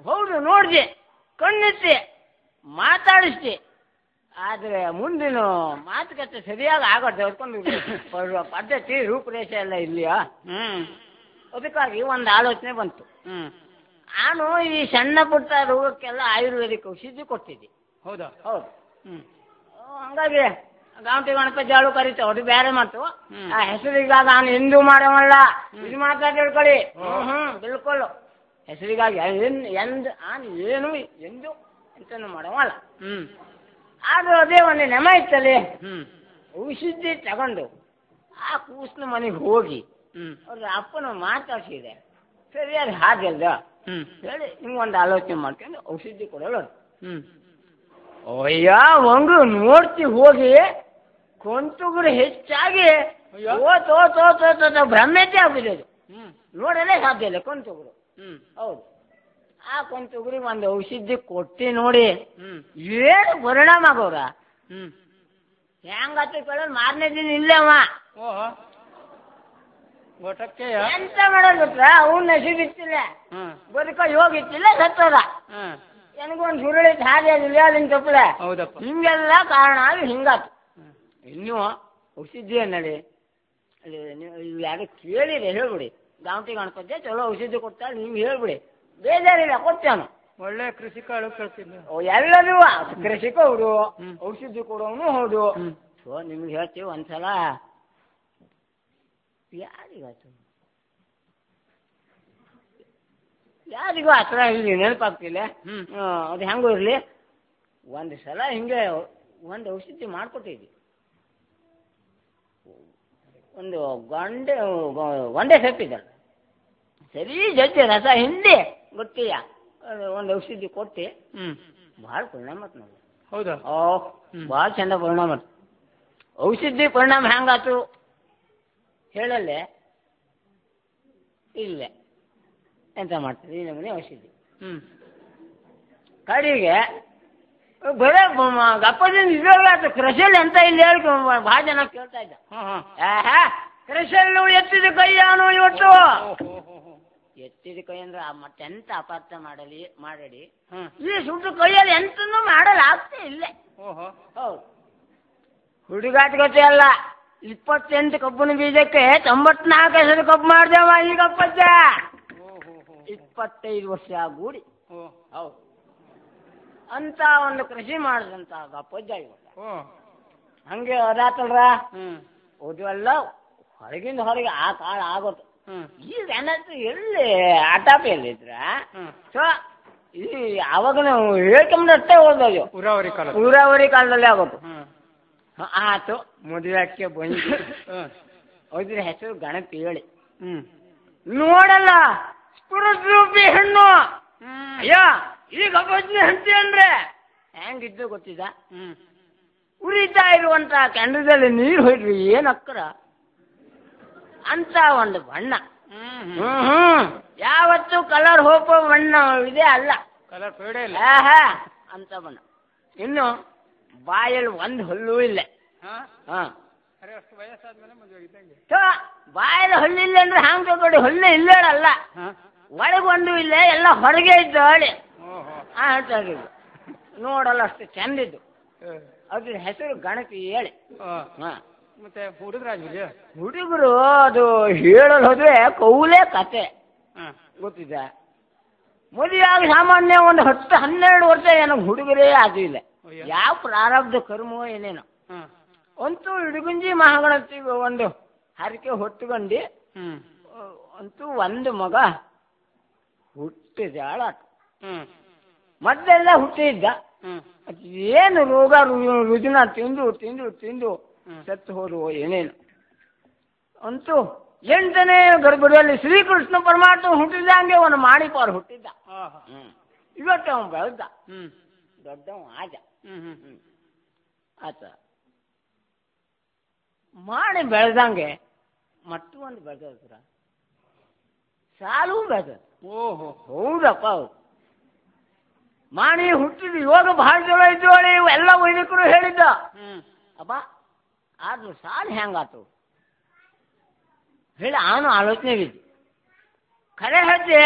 ಹೌದು ನೋಡ್ದೆ ಕಣ್ಣೆತ್ತಿ ಮಾತಾಡಿಸ್ತಿ ಆದ್ರೆ ಮುಂದಿನ ಮಾತುಕತೆ ಸರಿಯಾಗಿ ಆಗೋದು ಹೊತ್ಕೊಂಡು ಪದ್ಧತಿ ರೂಪರೇಷೆ ಎಲ್ಲ ಇಲ್ಲಿಯಾ ಅದಕ್ಕಾಗಿ ಒಂದು ಆಲೋಚನೆ ಬಂತು ನಾನು ಈ ಸಣ್ಣ ಪುಟ್ಟ ರೋಗಕ್ಕೆಲ್ಲ ಆಯುರ್ವೇದಿಕ್ ಔಷಧಿ ಕೊಡ್ತಿದ್ದೆ ಹೌದಾ ಹೌದು ಹಂಗಾಗಿ ಗಾಂಟಿ ಗಣಪತಿ ಜಾಳು ಕರೀತಾವ ಅದು ಬೇರೆ ಮಾತು ಆ ಹೆಸರಿಗಾಗ ನಾನು ಎಂದೂ ಮಾಡವಲ್ಲ ಇದು ಮಾತ್ರ ತಿಳ್ಕೊಳ್ಳಿ ಬಿಲ್ಕೊಲ್ಲು ಹೆಸರಿಗಾಗಿ ಏನು ಎಂದು ಎಂತನೂ ಮಾಡವಲ್ಲ ಆದ್ರೂ ಅದೇ ಒಂದು ನೆಮ ಇತ್ತಲ್ಲಿ ಔಷಧಿ ತಗೊಂಡು ಆ ಕೂಸ್ನ ಮನೆಗೆ ಹೋಗಿ ಅವ್ರ ಅಪ್ಪನ ಮಾತಾಡ್ಸಿದೆ ಸರಿಯಾಗಿ ಹಾಗಲ್ಲ ಹೇಳಿ ಹಿಂಗೊಂದು ಆಲೋಚನೆ ಮಾಡ್ಕೊಂಡು ಔಷಧಿ ಕೊಡೋಲ್ಲ ಅಯ್ಯ ಒಂದು ನೋಡ್ತಿ ಹೋಗಿ ಕೊಂತುಗುರು ಹೆಚ್ಚಾಗಿ ಭ್ರಮೆತೆ ಆಗ್ಬಿದೆ ಅದು ನೋಡಲೇ ಸಾಧ್ಯ ಇಲ್ಲ ಕೊಂತುಗುರು ಹೌದು ಆ ಕೊಂತುಗುರಿಗೆ ಒಂದು ಔಷಧಿ ಕೊಟ್ಟಿ ನೋಡಿ ಏನು ಪರಿಣಾಮ ಆಗೋರ ಹೆಂಗತ್ತ ಕೇಳೋದು ಮಾರನೇ ದಿನ ಇಲ್ಲವ ಎಂತ ಮಾಡೋದು ಬಿಟ್ರ ಅವ್ನ ನಸೀಬಿತ್ತಿಲ್ಲ ಬದುಕ ಹೋಗಿತ್ತಿಲ್ಲ ಸತ್ತೋದ ನನಗೊಂದು ಸುರುಳಿತ್ತು ಹಾಗೆ ಅದಿಲ್ಲ ಅಲ್ಲಿನ ತಪ್ಪಲೆ ಹಿಂಗೆಲ್ಲ ಕಾರಣ ಆಗಿ ಹಿಂಗಾತು ಇನ್ನೂ ಔಷಧಿ ಅನ್ನಡಿ ಅಲ್ಲಿ ನೀವು ಯಾರು ಕೇಳಿರಿ ಹೇಳ್ಬಿಡಿ ಗಾಂಟಿ ಗಣಪತಿ ಚಲೋ ಔಷಧಿ ಕೊಡ್ತಾರೆ ನೀವು ಹೇಳ್ಬಿಡಿ ಬೇಜಾರಿಲ್ಲ ಕೊಡ್ತಾನು ಒಳ್ಳೆ ಕೃಷಿಕಾಳು ಕೇಳ್ತೀನಿ ಎಲ್ಲದೂ ಕೃಷಿಕ ಹೌದು ಔಷಧಿ ಕೊಡೋನು ಹೌದು ಸೊ ನಿಮ್ಗೆ ಹೇಳ್ತೀವಿ ಒಂದ್ಸಲ ಯಾರಿಗೂ ಆ ಥರ ಇಲ್ಲಿ ನೆನಪಾಗ್ತಿಲ್ಲ ಅದು ಹೆಂಗೂ ಇರಲಿ ಒಂದು ಸಲ ಹಿಂಗೆ ಒಂದು ಔಷಧಿ ಮಾಡಿಕೊಟ್ಟಿದ್ವಿ ಒಂದು ಗೊಂಡೆ ಸೊಪ್ಪಿದ್ದಲ್ಲ ಸರಿ ಜೊತೆ ರಸ ಹಿಂದೆ ಗೊತ್ತೀಯ ಒಂದು ಔಷಧಿ ಕೊಟ್ಟು ಭಾಳ ಪರಿಣಾಮ ಆಯ್ತು ನಮ್ಗೆ ಹೌದಾ ಭಾಳ ಚಂದ ಪರಿಣಾಮ ಆಯ್ತು ಔಷಧಿ ಪರಿಣಾಮ ಹೆಂಗಾತು ಹೇಳಲ್ಲೇ ಇಲ್ಲ ಎಂತ ಮಾಡ್ತೀವಿ ಈ ನಮೂನೆ ಔಷಧಿ ಕಡೆಗೆ ಬರೇ ಗಪ್ಪದಿಂದ ಇದ್ರಲ್ಲ ಕೃಷಿಯಲ್ಲಿ ಎಂತ ಇಲ್ಲಿ ಹೇಳಿ ಭಾಳ ಜನ ಕೇಳ್ತಾ ಇದ್ದ ಕೃಷಿಯಲ್ಲೂ ಎತ್ತಿದ ಕೈಯಾನು ಇವತ್ತು ಎತ್ತಿದ ಕೈ ಅಂದ್ರೆ ಮತ್ತೆಂತ ಅಪಾರ್ಥ ಮಾಡಲಿ ಈ ಸುಟ್ಟು ಕೈಯಲ್ಲಿ ಎಂತನೂ ಮಾಡಲ್ಲ ಆಗ್ತೇ ಇಲ್ಲ. ಹೌದು, ಹುಡುಗಾಟಗತೆ ಅಲ್ಲ. 28 ಕಬ್ಬಿನ ಬೀಜಕ್ಕೆ 94 ಹೆಸರು ಕಬ್ಬು ಮಾಡ್ದೇವ ಈಗ ಅಪ್ಪಜ್ಜ. 25 ವರ್ಷ ಗೂಡಿ. ಹೌದು, ಅಂತ ಒಂದು ಕೃಷಿ ಮಾಡಿದಂತ ಅಪ್ಪಜ್ಜ ಇವಾಗ. ಹಂಗೆ ಅದಾತಲ್ರ, ಓದುವಲ್ಲ ಹೊರಗಿಂದ ಹೊರಗೆ ಆ ಕಾಳ ಆಗೋದು. ಈಗ ಏನಾಯ್ತು, ಎಲ್ಲಿ ಆಟಾಪಿ ಎಲ್ಲಿದ್ರ ಸೊ ಈ ಅವಾಗ ನಾವು ಹೇಳ್ಕೊಂಡಷ್ಟೇ ಓದೋದು. ಊರಾವರಿ ಕಾಲದಲ್ಲಿ ಆಗೋದು. ಆತು, ಮದುವೆ ಅಕ್ಕೆ ಬಂದು ಅದ್ರ ಹೆಸರು ಗಣಪತಿ ಹೇಳಿ ನೋಡಲ್ಲ ಸ್ಫುರದ್ರೂಪಿ ಹೆಣ್ಣು. ಅಯ್ಯ ಈಗ ಅಪ್ಪಜ್ಜಿ ಹೆಂಡತಿ ಅಂದ್ರೆ ಹೆಂಗಿದ್ದು ಗೊತ್ತಿದ? ಉರಿತಾ ಇರುವಂತ ಕೆಂಡದಲ್ಲಿ ನೀರು ಹೊಯ್ರಿ ಏನ್ ಅಕ್ಕರ ಅಂತ ಒಂದು ಬಣ್ಣ. ಯಾವತ್ತು ಕಲರ್ ಹೋಗೋ ಬಣ್ಣ ಇದೆ ಅಲ್ಲ, ಕಲರ್ ಫೇಡೇ ಇಲ್ಲ ಅಂತ ಬಣ್ಣ. ಇನ್ನು ಬಾಯಲ್ಲಿ ಒಂದು ಹಲ್ಲು ಇಲ್ಲ. ಬಾಯಲ್ಲಿ ಹಲ್ಲಿಲ್ಲ ಅಂದ್ರೆ ಹಂಗ ತಗೊಳ್ಳಿ, ಹಲ್ಲು ಇಲ್ಲೇಳಲ್ಲ, ಒಳಗೊಂದು ಇಲ್ಲ, ಎಲ್ಲ ಹೊರಗೆ ಇದ್ದು ಹೇಳಿ ಹೇಳ್ತಾಗಿದ್ದು. ನೋಡಲ್ಲ ಅಷ್ಟು ಚಂದಿದ್ದು. ಅದ್ರ ಹೆಸರು ಗಣಪತಿ ಹೇಳಿ. ಮತ್ತೆ ಹುಡುಗರು ಅದು ಹೇಳಲು ಹೋದ್ರೆ ಕೌಲೇ ಕತೆ ಗೊತ್ತಿದ್ದ. ಮದುವೆಯಾಗಿ ಸಾಮಾನ್ಯ ಒಂದು 10-12 ವರ್ಷ ಏನೋ ಹುಡುಗರೇ ಆಗಿಲ್ಲ. ಯಾವ ಪ್ರಾರಬ್ಧ ಕರ್ಮೋ ಏನೇನೋ. ಅಂತೂ ಹಿಡುಗುಂಜಿ ಮಹಾಗಣತಿಗೆ ಒಂದು ಹರಕೆ ಹೊತ್ತುಕೊಂಡು ಅಂತೂ ಒಂದು ಮಗ ಹುಟ್ಟಿದಾಳ. ಮೊದಲೆಲ್ಲ ಹುಟ್ಟಿದ್ದ, ಏನು ರೋಗ ರುಜಿನ ತಿಂದು ತಿಂದು ತಿಂದು ಸತ್ತು ಹೋರು ಏನೇನು. ಅಂತೂ 8ನೇ ಗರ್ಭದಲ್ಲಿ ಶ್ರೀಕೃಷ್ಣ ಪರಮಾತ್ಮ ಹುಟ್ಟಿದ ಹಂಗೆ ಒಂದು ಮಾಡಿಪಾರು ಹುಟ್ಟಿದ್ದ. ಇವತ್ತು ಅವನು ಬೆಳೆದ ದೊಡ್ಡವ ಆಜ ಆತ. ಮಾಡಿ ಬೆಳೆದಂಗೆ ಮತ್ತು ಒಂದು ಬೆಳೆದ್ರ ಸಾಲು ಬೆಳೆದ. ಹೌದಪ್ಪ, ಹೌದು. ಮಾಡಿ ಹುಟ್ಟಿದ ಯೋಗ ಬಹಳ ಜನ ಇದ್ದೋಳಿ ಎಲ್ಲ ವೈದಿಕರು ಹೇಳಿದ್ದ. ಅಪ್ಪ ಆದ್ರೂ ಸಾಲು ಹೆಂಗಾತು ಹೇಳಿ ಅವನು ಆಲೋಚನೆ ಬಿದ್ದು. ಖರೆ ಹೇಳ್ತಿ,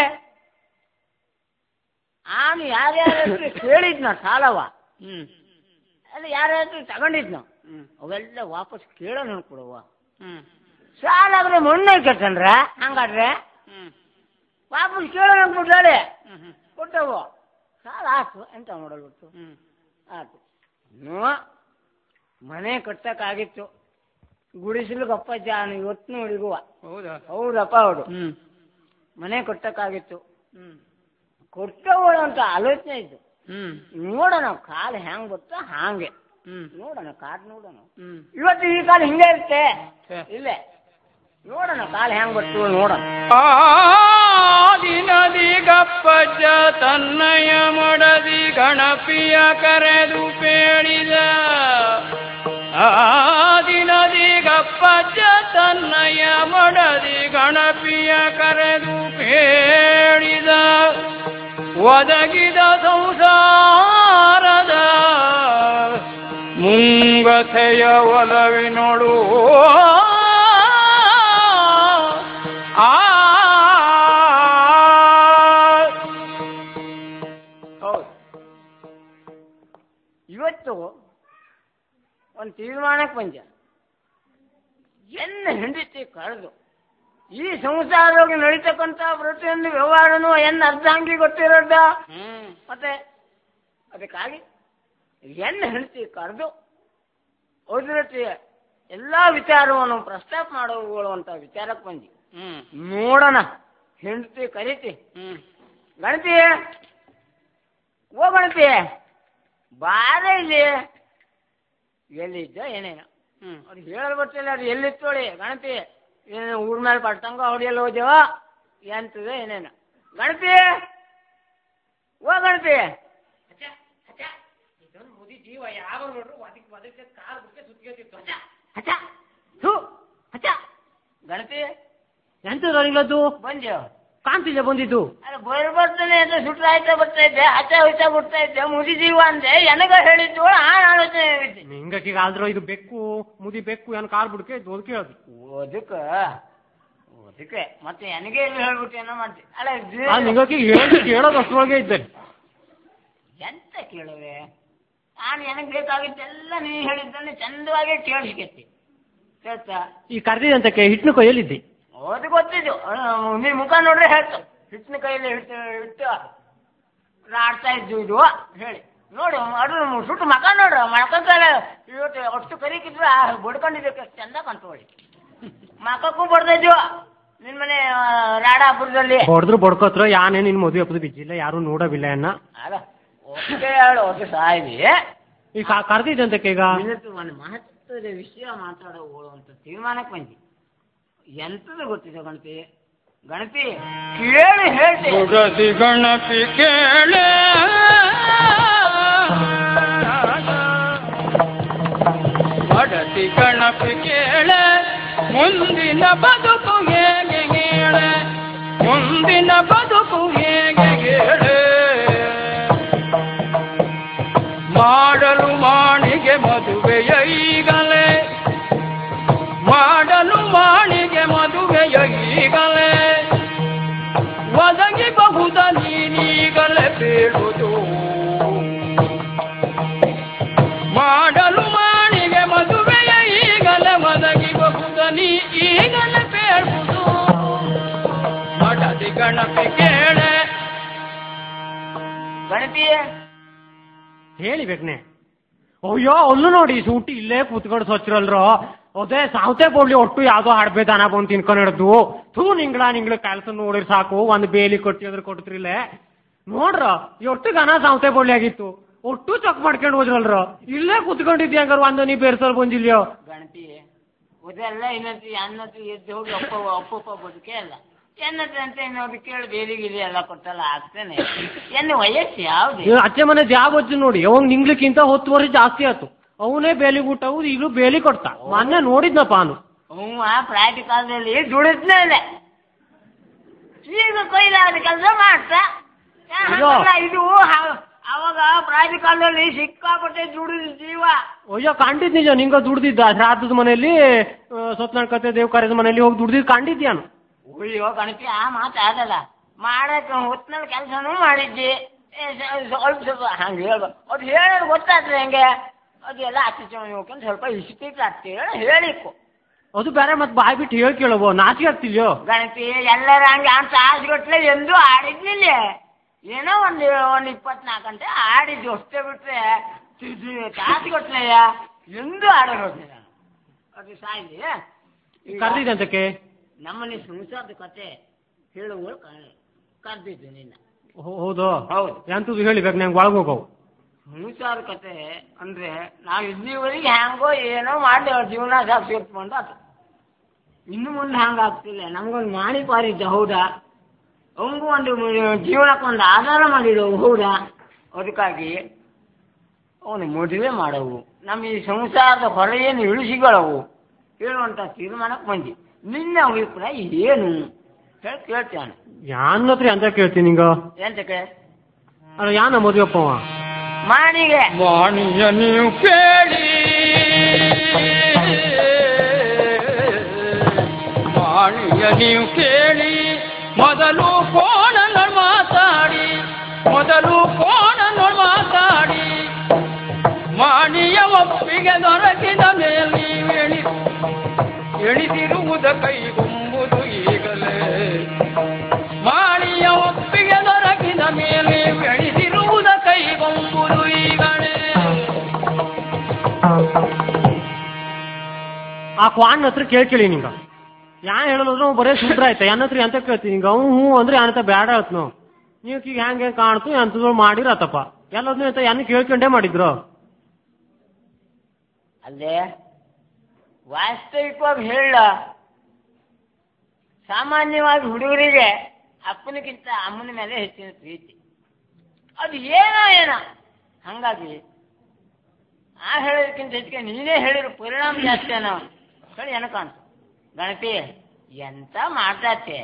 ಅವನು ಯಾರ್ಯಾರು ಕೇಳಿದ್ನ ಸಾಲವ ಅಲ್ಲಿ ಯಾರ್ಯಾರು ತಗೊಂಡಿದ್ನ ಅವೆಲ್ಲ ವಾಪಸ್ ಕೇಳೋ ಕೊಡುವ. ಸಾಲಾದ್ರೆ ಮೊನ್ನೆ ಕೆಟ್ಟನ್ರ ಹಂಗಾದ್ರೆ ವಾಪಸ್ ಕೇಳೋ ಕೊಡ್ತಾಳೆ ಕೊಟ್ಟವು. ಸಾಲ ಆಯ್ತು ಎಂತ ಮಾಡಲ್ಬಿಟ್ಟು ಆಯ್ತು. ಮನೆ ಕಟ್ಟಕ್ಕಾಗಿತ್ತು, ಗುಡಿಸಲಿಗೆ ಅಪ್ಪಜ್ಜ ಇವತ್ತು ನೋಡಿಗುವ. ಹೌದಪ್ಪ, ಹೌದು. ಮನೆ ಕಟ್ಟಕ್ಕಾಗಿತ್ತು, ಕೊಟ್ಟವಳು ಅಂತ ಆಲೋಚನೆ ಇದ್ದು. ನೋಡೋಣ ಕಾಲು ಹೆಂಗ್ ಬತ್ತ ಹಾಂಗೆ ನೋಡೋಣ, ಕಾಡ್ ನೋಡೋಣ. ಇವತ್ತು ಈ ಕಾಲು ಹಿಂಗೆ ಇರುತ್ತೆ ಇಲ್ಲೇ ನೋಡೋಣ, ಕಾಲು ಹೆಂಗ್ ಬತ್ತು ನೋಡೋಣ. ದಿನದಿ ಗಪ್ಪಜ್ಜ ತನ್ನಯ ಮೊಡದಿ ಗಣಪಿಯ ಕರೆದು ಪೇಳಿದ. ದಿನದಿ ಗಪ್ಪಜ್ಜ ತನ್ನಯ ಮೊಡದಿ ಗಣಪಿಯ ಕರೆದು ಪೇಳಿದ. ಒದಗಿದ ಸಂಸಾರದ ಮುಂಗತೆಯ ಒಲವಿನೊಳು ಇವತ್ತು ಒಂದು ತೀರ್ಮಾನಕ್ಕೆ ಬಂದ. ಎನ್ನ ಹೆಂಡತಿ ಕಳೆದು ಈ ಸಂಸಾರವಾಗಿ ನಡೀತಕ್ಕಂಥ ಪ್ರತಿಯೊಂದು ವ್ಯವಹಾರನೂ ಎನ್ನ ಅರ್ಧಾಂಗಿ ಗೊತ್ತಿರೋದ. ಮತ್ತೆ ಅದಕ್ಕಾಗಿ ಎನ್ನ ಹೆಂಡತಿ ಕರೆದು ಅದ್ರ ಎಲ್ಲಾ ವಿಚಾರವನ್ನು ಪ್ರಸ್ತಾಪ ಮಾಡುವಂತ ವಿಚಾರಕ್ಕೆ ಬಂದಿ. ನೋಡೋಣ, ಹೆಂಡತಿ ಕರೀತಿ. ಗಣತಿ ಓ ಗಣತಿ ಬಾರ ಇಲ್ಲಿ. ಎಲ್ಲಿದ್ದ ಏನೇನು ಅವ್ರು ಹೇಳಲ್ ಬರ್ತಿಲ್ಲ. ಅದು ಎಲ್ಲಿತ್ತೋಳಿ ಗಣತಿ ಏನೇನು ಊರ್ ಮೇಲೆ ಪಡ್ತಂಗ ಹೊಡಿಯಲ್ಲ ಹೋದೇವ ಎಂತದ ಏನೇನು. ಗಣತಿ ಓ ಗಣತಿ ಮುದಿ ಜೀವ ಯಾವ ನೋಡ್ರು ಅದಕ್ಕೆ ಕಾಲು ಬಿಟ್ಟೆ ಸುತ್ತಿಗೆತಿತ್ತು. ಗಣತಿ ಎಂತದ್ದು ಬಂದ್ಯ ಕಾಂತಿಲ್ಲ ಬಂದಿದ್ದು. ಅಲ್ಲ ಬರ್ತಾನೆ ಅಂತ ಸುಟ್ರ ಆಯ್ತಾ ಬರ್ತಾ ಇದ್ದೆ, ಹಚ್ಚ ಹುಚ್ಚ ಬಿಡ್ತಾ ಇದ್ದೆ. ಮುದಿ ಜೀವ ಅಂದೆ ಎನಗ ಹೇಳಿದ್ದು ಆಲೋಚನೆ ಹಿಂಗೀಗ ಆದ್ರೂ ಇದು ಬೆಕ್ಕು ಮುದಿ ಬೆಕ್ಕು ಏನ್ ಕಾಲ್ ಬಿಡ್ಕೆ ಅದಕ್ಕೆ ಅದಕ್ಕ ಅದಕ್ಕೆ ಮತ್ತೆ ನನಗೆ ಎಲ್ಲಿ ಹೇಳ್ಬಿಟ್ಟು ಏನೋ ಮಾಡ್ತೀನಿ ಅಲ್ಲ ನಿಂಗೆ ಕೇಳೋದು ಅಷ್ಟರೊಳಗೆ ಇದ್ದಾರೆ. ಎಂತ ಕೇಳುವೆ ನಾನು ನನಗೆ ಬೇಕಾಗಿದ್ದೆಲ್ಲ ನೀ ಹೇಳಿದ್ದನ್ನೇ ಚಂದವಾಗಿ ಕೇಳಿಸ್ಕೇತಿ ಕೇಳ್ತಾ. ಈ ಕರ್ದಿದಂತಕ್ಕೆ ಹಿಟ್ಟಿನ ಕೊಯ್ಯಲ್ಲಿದ್ದಿ ಅದು ಗೊತ್ತಿದ್ದು ನೀ ಮುಖ ನೋಡ್ರೆ ಹೇಳ್ತು ಹಿಟ್ಟಿನ ಕೈಯಲ್ಲಿ ಇಟ್ಟು ಆಡ್ತಾ ಇದ್ದು ಇದು ಹೇಳಿ ನೋಡು ಅದು ಸುಟ್ಟು ಮಕ ನೋಡ್ರ ಮಕ್ಕಳ ಇವತ್ತು ಅಷ್ಟು ಕರಿಕಿದ್ರು ಬಡ್ಕೊಂಡಿದ್ದಕ್ಕೆ ಚಂದ ಕಂಟ್ಕೊಳ್ಳಿ ಮಕ್ಕಕ್ಕೂ ಬಡ್ತಾ ಇದ್ವು ನಿನ್ ಮನೆ ರಾಡ ಹಬ್ಬದಲ್ಲಿ ಹೊಡೆದ್ರು ಬಡ್ಕೋತ್ರ ಯಾನೇ ನಿನ್ ಮದುವೆ ಹಬ್ಬದ ಬಿಜ್ಜಿಲ್ಲ ಯಾರು ನೋಡಬಿಲ್ಲ ಅನ್ನ ಅಲ್ಲ ಒಕ್ಕೆ ಹೇಳು ಒಟ್ಟು ಸಾಯಿವಿ ಈಗ ಕರ್ದಿದ್ದಂತಕ್ಕೆ ಈಗ ಒಂದು ಮಹತ್ವದ ವಿಷಯ ಮಾತಾಡೋ ಅಂತ ತೀರ್ಮಾನಕ್ಕೆ ಬಂದಿ ಎಂತದ್ದು ಗೊತ್ತಿದೆ ಗಣಪತಿ ಗಣಪತಿ ಕೇಳಿ ಹೇಳ್ತಿ ಗಣಪಿ ಕೇಳೆ ಬಡತಿ ಗಣಪಿ ಕೇಳೆ ಮುಂದಿನ ಬದುಕು ಹೇಗೆ ಹೇಳೆ ಮುಂದಿನ ಬದುಕು ಹೇಗೆ ಹೇಳೆ ಮಾಡಲು ಮಾಣಿಗೆ ಮದುವೆಯ ಈಗಲೇ ಮಾಡಲು ಮಾಣಿಗೆ ಮದುವೆಯ ಈಗಲೇ ಒದಗಿಬಹುದ ನೀನೀಗಲೇ ಬೇಡುವುದು ಮಾಡಲು ಮಾಣಿಗೆ ಮದುವೆಯ ಈಗಲೇ ಒದಗಿಬಹುದ ನೀ ಈಗಲೇ ಬೇಡುವುದು ಮಡದಿ ಗಣಪಿ ಕೇಳೆ ಗಣಪತಿ ಹೇಳಿಬೇಕನೆ ಅಯ್ಯೋ ಅಲ್ಲೂ ನೋಡಿ ಸೂಟಿ ಇಲ್ಲೇ ಕೂತ್ಕೊಂಡು ಸ್ವಚ್ಛರಲ್ರು ಅದೇ ಸಾವತೆ ಬೋಡ್ಲಿ ಒಟ್ಟು ಯಾವ್ದೋ ಹಾಡ್ಬೇ ದನ ಬಂದು ತಿನ್ಕೊಂಡು ಹಿಡ್ದು ನಿಂಗ್ಳ ಕೆಲಸ ನೋಡಿರ್ ಸಾಕು ಒಂದು ಬೇಲಿ ಕೊಟ್ಟಿ ಅದ್ರ ಕೊಡ್ತಿರಿಲ್ಲೇ ನೋಡ್ರ ಒಟ್ಟು ಗನ ಸಾವತೆ ಬೋಡ್ಲಿ ಆಗಿತ್ತು ಒಟ್ಟು ಚೆಕ್ ಮಾಡ್ಕೊಂಡು ಹೋದ್ರಲ್ರ ಇಲ್ಲೇ ಕೂತ್ಕೊಂಡಿದ್ದಿ ಹಂಗಾರ ಒಂದು ನೀ ಬೇರ್ಸಲ್ ಬಂದಿಲ್ಯೋ ಗಣಪತಿ ಅದೆಲ್ಲ ಇನ್ನೊಂದು ಅನ್ನತ್ತು ಎದ್ದು ಹೋಗಿ ಅಪ್ಪ ಬದುಕೆ ಅಲ್ಲ ಎನ್ನತ್ರ ಅಂತ ಇನ್ನೊಂದು ಕೇಳಿ ಬೇಲಿಗಿಲಿ ಎಲ್ಲ ಕೊಟ್ಟಲ್ಲ ಆಗ್ತಾನೆ ಎನ್ನ ವಯಸ್ಸು ಯಾವ್ದು ಅಚ್ಚೆ ಮನೆ ಜಾಬ್ ಹಚ್ಚಿ ನೋಡಿ ಅವಾಗ ನಿಂಗ್ಲಿಕ್ಕಿಂತ 10 ವರ್ಷ ಜಾಸ್ತಿ ಆಯ್ತು ಅವನೇ ಬೇಲಿ ಊಟ ಈಗಲೂ ಬೇಲಿ ಕೊಡ್ತಾ ಮೊನ್ನೆ ನೋಡಿದ್ನಪ್ಪ ಅವನು ಪ್ರಾಯದ ಕಾಲದಲ್ಲಿ ದುಡಿದ್ಮೇಲೆ ಈಗ ಕೊಯ್ಲಾದ ಕೆಲಸ ಮಾಡ್ತಾ ಇದು ಅವಾಗ ಪ್ರಾಯದ ಕಾಲದಲ್ಲಿ ಸಿಕ್ಕಾಪಟ್ಟೆ ದುಡಿದ ಜೀವ ಅಯ್ಯೋ ಕಂಡಿದ್ ನಿಜ ನಿಂಗ ದುಡ್ದಿದ್ದ ಶ್ರಾದ್ದದ ಮನೆಯಲ್ಲಿ ಸತ್ಯನಾರಾಯಣ ಕತೆ ದೇವ್ ಕಾರ್ಯದ ಮನೆಯಲ್ಲಿ ಹೋಗಿ ದುಡ್ದಿದ್ ಕಂಡಿದ್ಯಾನು ಅಯ್ಯೋ ಗಣಪತಿ ಆ ಮಾತಾಡಲ್ಲ ಮಾಡಕ್ ಹೊತ್ನಲ್ಲಿ ಕೆಲಸನೂ ಮಾಡಿದ್ದಿ ಸ್ವಲ್ಪ ಹಂಗೆ ಹೇಳ್ಬೇಕು ಅದು ಹೇಳೋದು ಗೊತ್ತಾದ್ರೆ ಹೆಂಗೆ ಅದೆಲ್ಲ ಆಚೆ ಹೋಗ್ಕೊಂಡು ಸ್ವಲ್ಪ ಇಷ್ಟಿಟ್ಟು ಆಗ್ತೀವಿ ಹೇಳಿಕ್ಕು ಅದು ಬೇರೆ ಮತ್ತೆ ಬಾಯ್ ಬಿಟ್ಟು ಹೇಳಿ ಕೇಳಬೋ ನಾಚಿಕೆ ಆಗ್ತಿಲ್ಯೋ ಗಣಪತಿ ಎಲ್ಲರ ಹಂಗೆ ಅಂತ ಆಸ್ಗಟ್ಲೆ ಎಂದು ಆಡಿದ್ನಿಲ್ಲ ಏನೋ ಒಂದು 24 ಗಂಟೆ ಆಡಿದ್ವಿ ಅಷ್ಟೇ ಬಿಟ್ರೆ ತಾಸುಗಟ್ಲೆಯ ಎಂದು ಆಡೋದು ನಾನು ಅದು ಸಾಯಿಲಿ ಕರ್ದಿದ್ದಂತಕ್ಕೆ ನಮ್ಮನೆ ಸಂಸಾರದ ಕತೆ ಹೇಳುವಳು ಕರೆದಿದ್ದು ನಿನ್ನ ಹೌದು ಹೌದು ಎಂತದ್ದು ಹೇಳಿಬೇಕು ನಂಗೆ ಒಳಗೋಗವು ಸಂಸಾರ ಕತೆ ಅಂದ್ರೆ ನಾವು ಇಲ್ಲಿವರೆಗೆ ಹ್ಯಾಂಗೋ ಏನೋ ಮಾಡಿ ಜೀವನ ಸಾಗಿಸ್ಕೊಂಡು ಅದು ಇನ್ನು ಮುಂದೆ ಹಂಗೆ ಆಗ್ತಿಲ್ಲ ನಮ್ಗೊಂದು ಮಾಡಿ ಪಾರಿದ್ದ ಹೌದಾ ಅವಂಗೂ ಒಂದು ಜೀವನಕ್ಕೊಂದು ಆಧಾರ ಮಾಡಿದವು ಹೌದಾ ಅದಕ್ಕಾಗಿ ಅವನು ಮದುವೆ ಮಾಡವು ನಮ್ಮ ಈ ಸಂಸಾರದ ಹೊರೆಯನ್ನು ಇಳಿಸಿಗಳವು ಹೇಳುವಂಥ ತೀರ್ಮಾನಕ್ಕೆ ಬಂದಿ ನಿನ್ನ ಅಭಿಪ್ರಾಯ ಏನು ಹೇಳಿ ಕೇಳ್ತಾನೆ ಯಾನತ್ರಿ ಅಂತ ಕೇಳ್ತೀನಿ ನಿಂಗ ಎಂತಕ್ಕೆ ಅಲ್ಲ ಯಾನ ಮದುವೆಪ್ಪವ ಮಾಣಿಗೆ ಮಾಣಿಯ ನೀವು ಕೇಳಿ ಮಾಣಿಯ ನೀವು ಕೇಳಿ ಮೊದಲು ಫೋನನ್ನು ಮಾತಾಡಿ ಮಾಣಿಯ ಒಪ್ಪಿಗೆ ದೊರಕಿದ ಮೇಲೆ ಎಣಿಸಿರುವುದ ಕೈಗೊಂಬುದು ಈಗಲೇ ಮಾಣಿಯ ಒಪ್ಪಿಗೆ ದೊರಕಿದ ಮೇಲೆ ಎಣಿಸಿರುವುದ ಕೈಗೊಂಬುದು ಈಗಲೇ ಆ ಕ್ವಾನ್ ಹತ್ರ ಕೇಳಿ ನಿಂಗ ಯಾನ್ ಹೇಳೋದ್ರು ಬರೇ ಸೂತ್ರ ಆಯ್ತಾ ನನ್ನ ಹತ್ರ ಎಂತ ಕೇಳ್ತೀನಿ ನಿಂಗ ಅವ್ನು ಹ್ಞೂ ಅಂದ್ರೆ ಏನಂತ ಬೇಡ ಆಯ್ತು ನಾವು ನೀವು ಈಗ ಹೆಂಗೆ ಕಾಣ್ತು ಎಂತದ್ರು ಮಾಡಿರತ್ತಪ್ಪ ಎಲ್ಲದನ್ನೂ ಅಂತ ಏನು ಕೇಳ್ಕೊಂಡೇ ಮಾಡಿದ್ರು ಅಲ್ಲೇ ವಾಸ್ತವಿಕವಾಗಿ ಹೇಳ ಸಾಮಾನ್ಯವಾಗಿ ಹುಡುಗರಿಗೆ ಅಪ್ಪನಿಗಿಂತ ಅಮ್ಮನ ಮೇಲೆ ಹೆಚ್ಚಿನ ಪ್ರೀತಿ ಅದು ಏನೋ ಹಂಗಾಗಿ ಆ ಹೇಳೋದಕ್ಕಿಂತ ಹೆಚ್ಚಿಗೆ ನೀನೇ ಹೇಳಿರೋ ಪರಿಣಾಮ ಜಾಸ್ತಿ ಅನ್ನೋ ಹೇಳಿ ಏನೋ ಕಾಣ್ತು ಗಣಪತಿ ಎಂತ ಮಾತಾಡ್ತೆ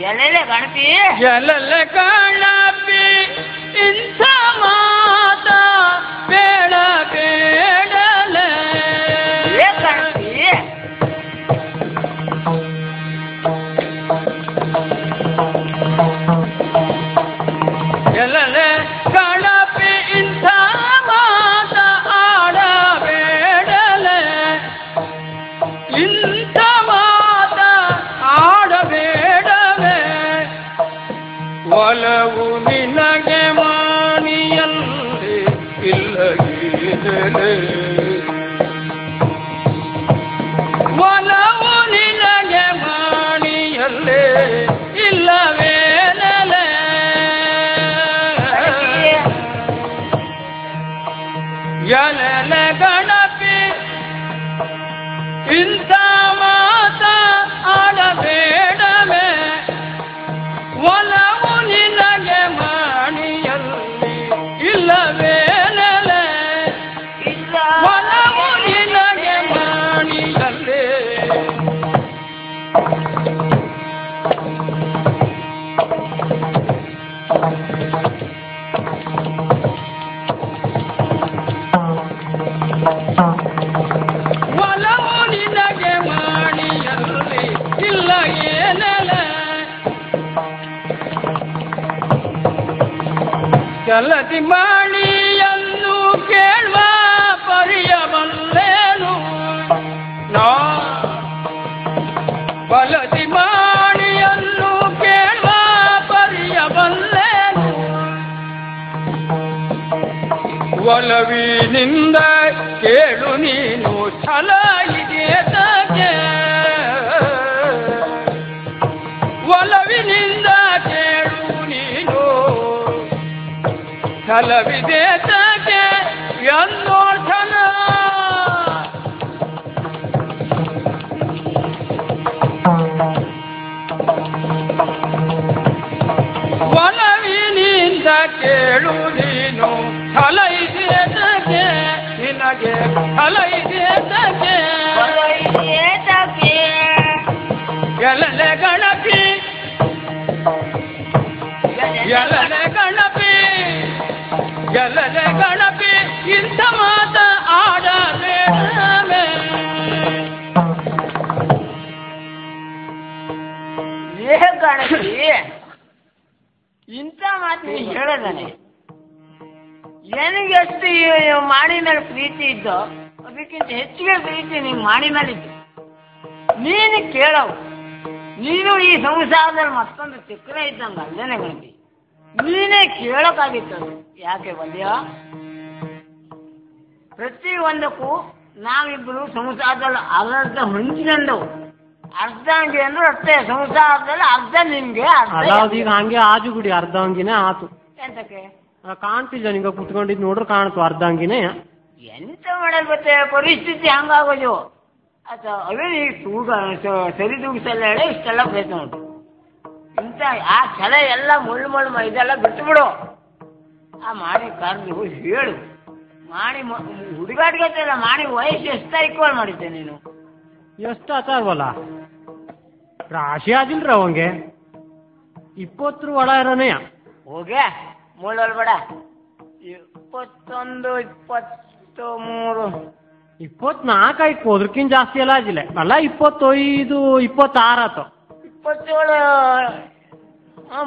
ಎಲ್ಲೆಲ್ಲ ಗಣಪತಿ ಎಲ್ಲೆಲ್ಲ ಗಣಪಿ ಇಂಥ ಮಾತ ಬೇಡ ಬೇಡಲೇ ಗಣಪತಿ ಚಲತಿ ಮಾಣಿಯನ್ನು ಕೇಳುವ ಪರಿಯಬಲ್ಲೇನು ನಾ ಬಲತಿ ಮಾಣಿಯನ್ನು ಕೇಳುವ ಪರಿಯಬಲ್ಲೇನು ಒಲವಿನಿಂದ ಕೇಳು ನೀನು ಛಲ ಇದೆಯೇ ಒಲವಿನಿಂದ ಕೇಳು ನೀನು ಛಲವಿದೆ ತಗೆ ಎಂದೋ ಛಲ ಒಲವಿನಿಂದ ಕೇಳು ನೀನು ಛಲ ಇದೆ ತಗೆ ನಿನಗೆ ಛಲ ಇದೆ ತಗೆ ಎಲಲೆ ಗಣಪಿ ಎಲಲೆ ಗಣಪಿ ಎಲಲೆ ಗಣಪಿ ಇಂಥ ಮಾತ ಆಡಬೇಡವೇ ಗಣಪಿ ಇಂಥ ಮಾತು ನೀ ಹೇಳದಾನೆ ನನಗೆಷ್ಟು ಮಾಡಿ ಮೇಲೆ ಪ್ರೀತಿ ಇದ್ದೋ ಅದಕ್ಕಿಂತ ಹೆಚ್ಚಿಗೆ ಪ್ರೀತಿ ನೀನು ಮಾಡಿ ಮೇಲಿದ್ದು ನೀನು ಕೇಳವು ನೀನು ಈ ಸಂಸಾರದಲ್ಲಿ ಮತ್ತೊಂದು ಚಕ್ರ ಇದ್ದಂಗ ಅಲ್ಲೇನೆ ಗಣಪಿ ನೀನೇ ಕೇಳೋಕ್ಕಾಗಿತ್ತು ಯಾಕೆ ಬಲ್ಯ ಪ್ರತಿ ಒಂದಕ್ಕೂ ನಾವಿಬ್ಬರು ಸಂಸಾರದಲ್ಲಿ ಅರ್ಧ ಹಂಚಿನಂದವು ಅರ್ಧ ಅಂಗಿ ಅಂದ್ರೆ ಅಷ್ಟೇ ಸಂಸಾರದಲ್ಲಿ ಅರ್ಧ ನಿನ್ಗೆ ಈಗ ಹಂಗೆ ಆಜು ಬಿಡಿ ಅರ್ಧ ಅಂಗಿನೇ ಆತು ಎಂತಕ್ಕೆ ಕಾಣ್ತಿಲ್ಲ ನಿಂಗ ಕುತ್ಕೊಂಡಿದ್ ನೋಡ್ರೆ ಕಾಣ್ತು ಅರ್ಧ ಅಂಗಿನೇ ಎಂತ ಮಾಡಲ್ ಮತ್ತೆ ಪರಿಸ್ಥಿತಿ ಹಂಗಾಗೋದು ಆತ ಅವೇ ಸರಿ ತೂಗಿಸಲ್ಲ ಹೇಳಿ ಇಷ್ಟೆಲ್ಲ ಪ್ರಯತ್ನ ಉಂಟು ಇಂಥ ಆ ಛಲ ಎಲ್ಲ ಮುಳ್ಳು ಇದೆಲ್ಲ ಬಿಟ್ಟು ಬಿಡು ಆ ಮಾಡಿ ಕರೆದು ಹೇಳು ಮಾಡಿ ಹುಡುಗಾಟಿಗೆ ಮಾಡಿ ವಯಸ್ಸು ಎಷ್ಟಾಯ್ಕೋಲ್ ಮಾಡಿದ್ದೆ ನೀನು ಎಷ್ಟು ಆಚಾರವಲ್ಲ ರಾಶಿ ಆದಿಲ್ರ ಅವಂಗೆ 20 ಒಳ ಇರೋನೇ ಹೋಗೆ ಮುಳ್ಳಲ್ ಬೇಡ 21 23 24 ಆಯ್ತು ಅದ್ರಕ್ಕಿಂತ ಜಾಸ್ತಿ ಎಲ್ಲ ಆಗಿಲ್ಲ ಅಲ್ಲ 25 26 ಆತು 27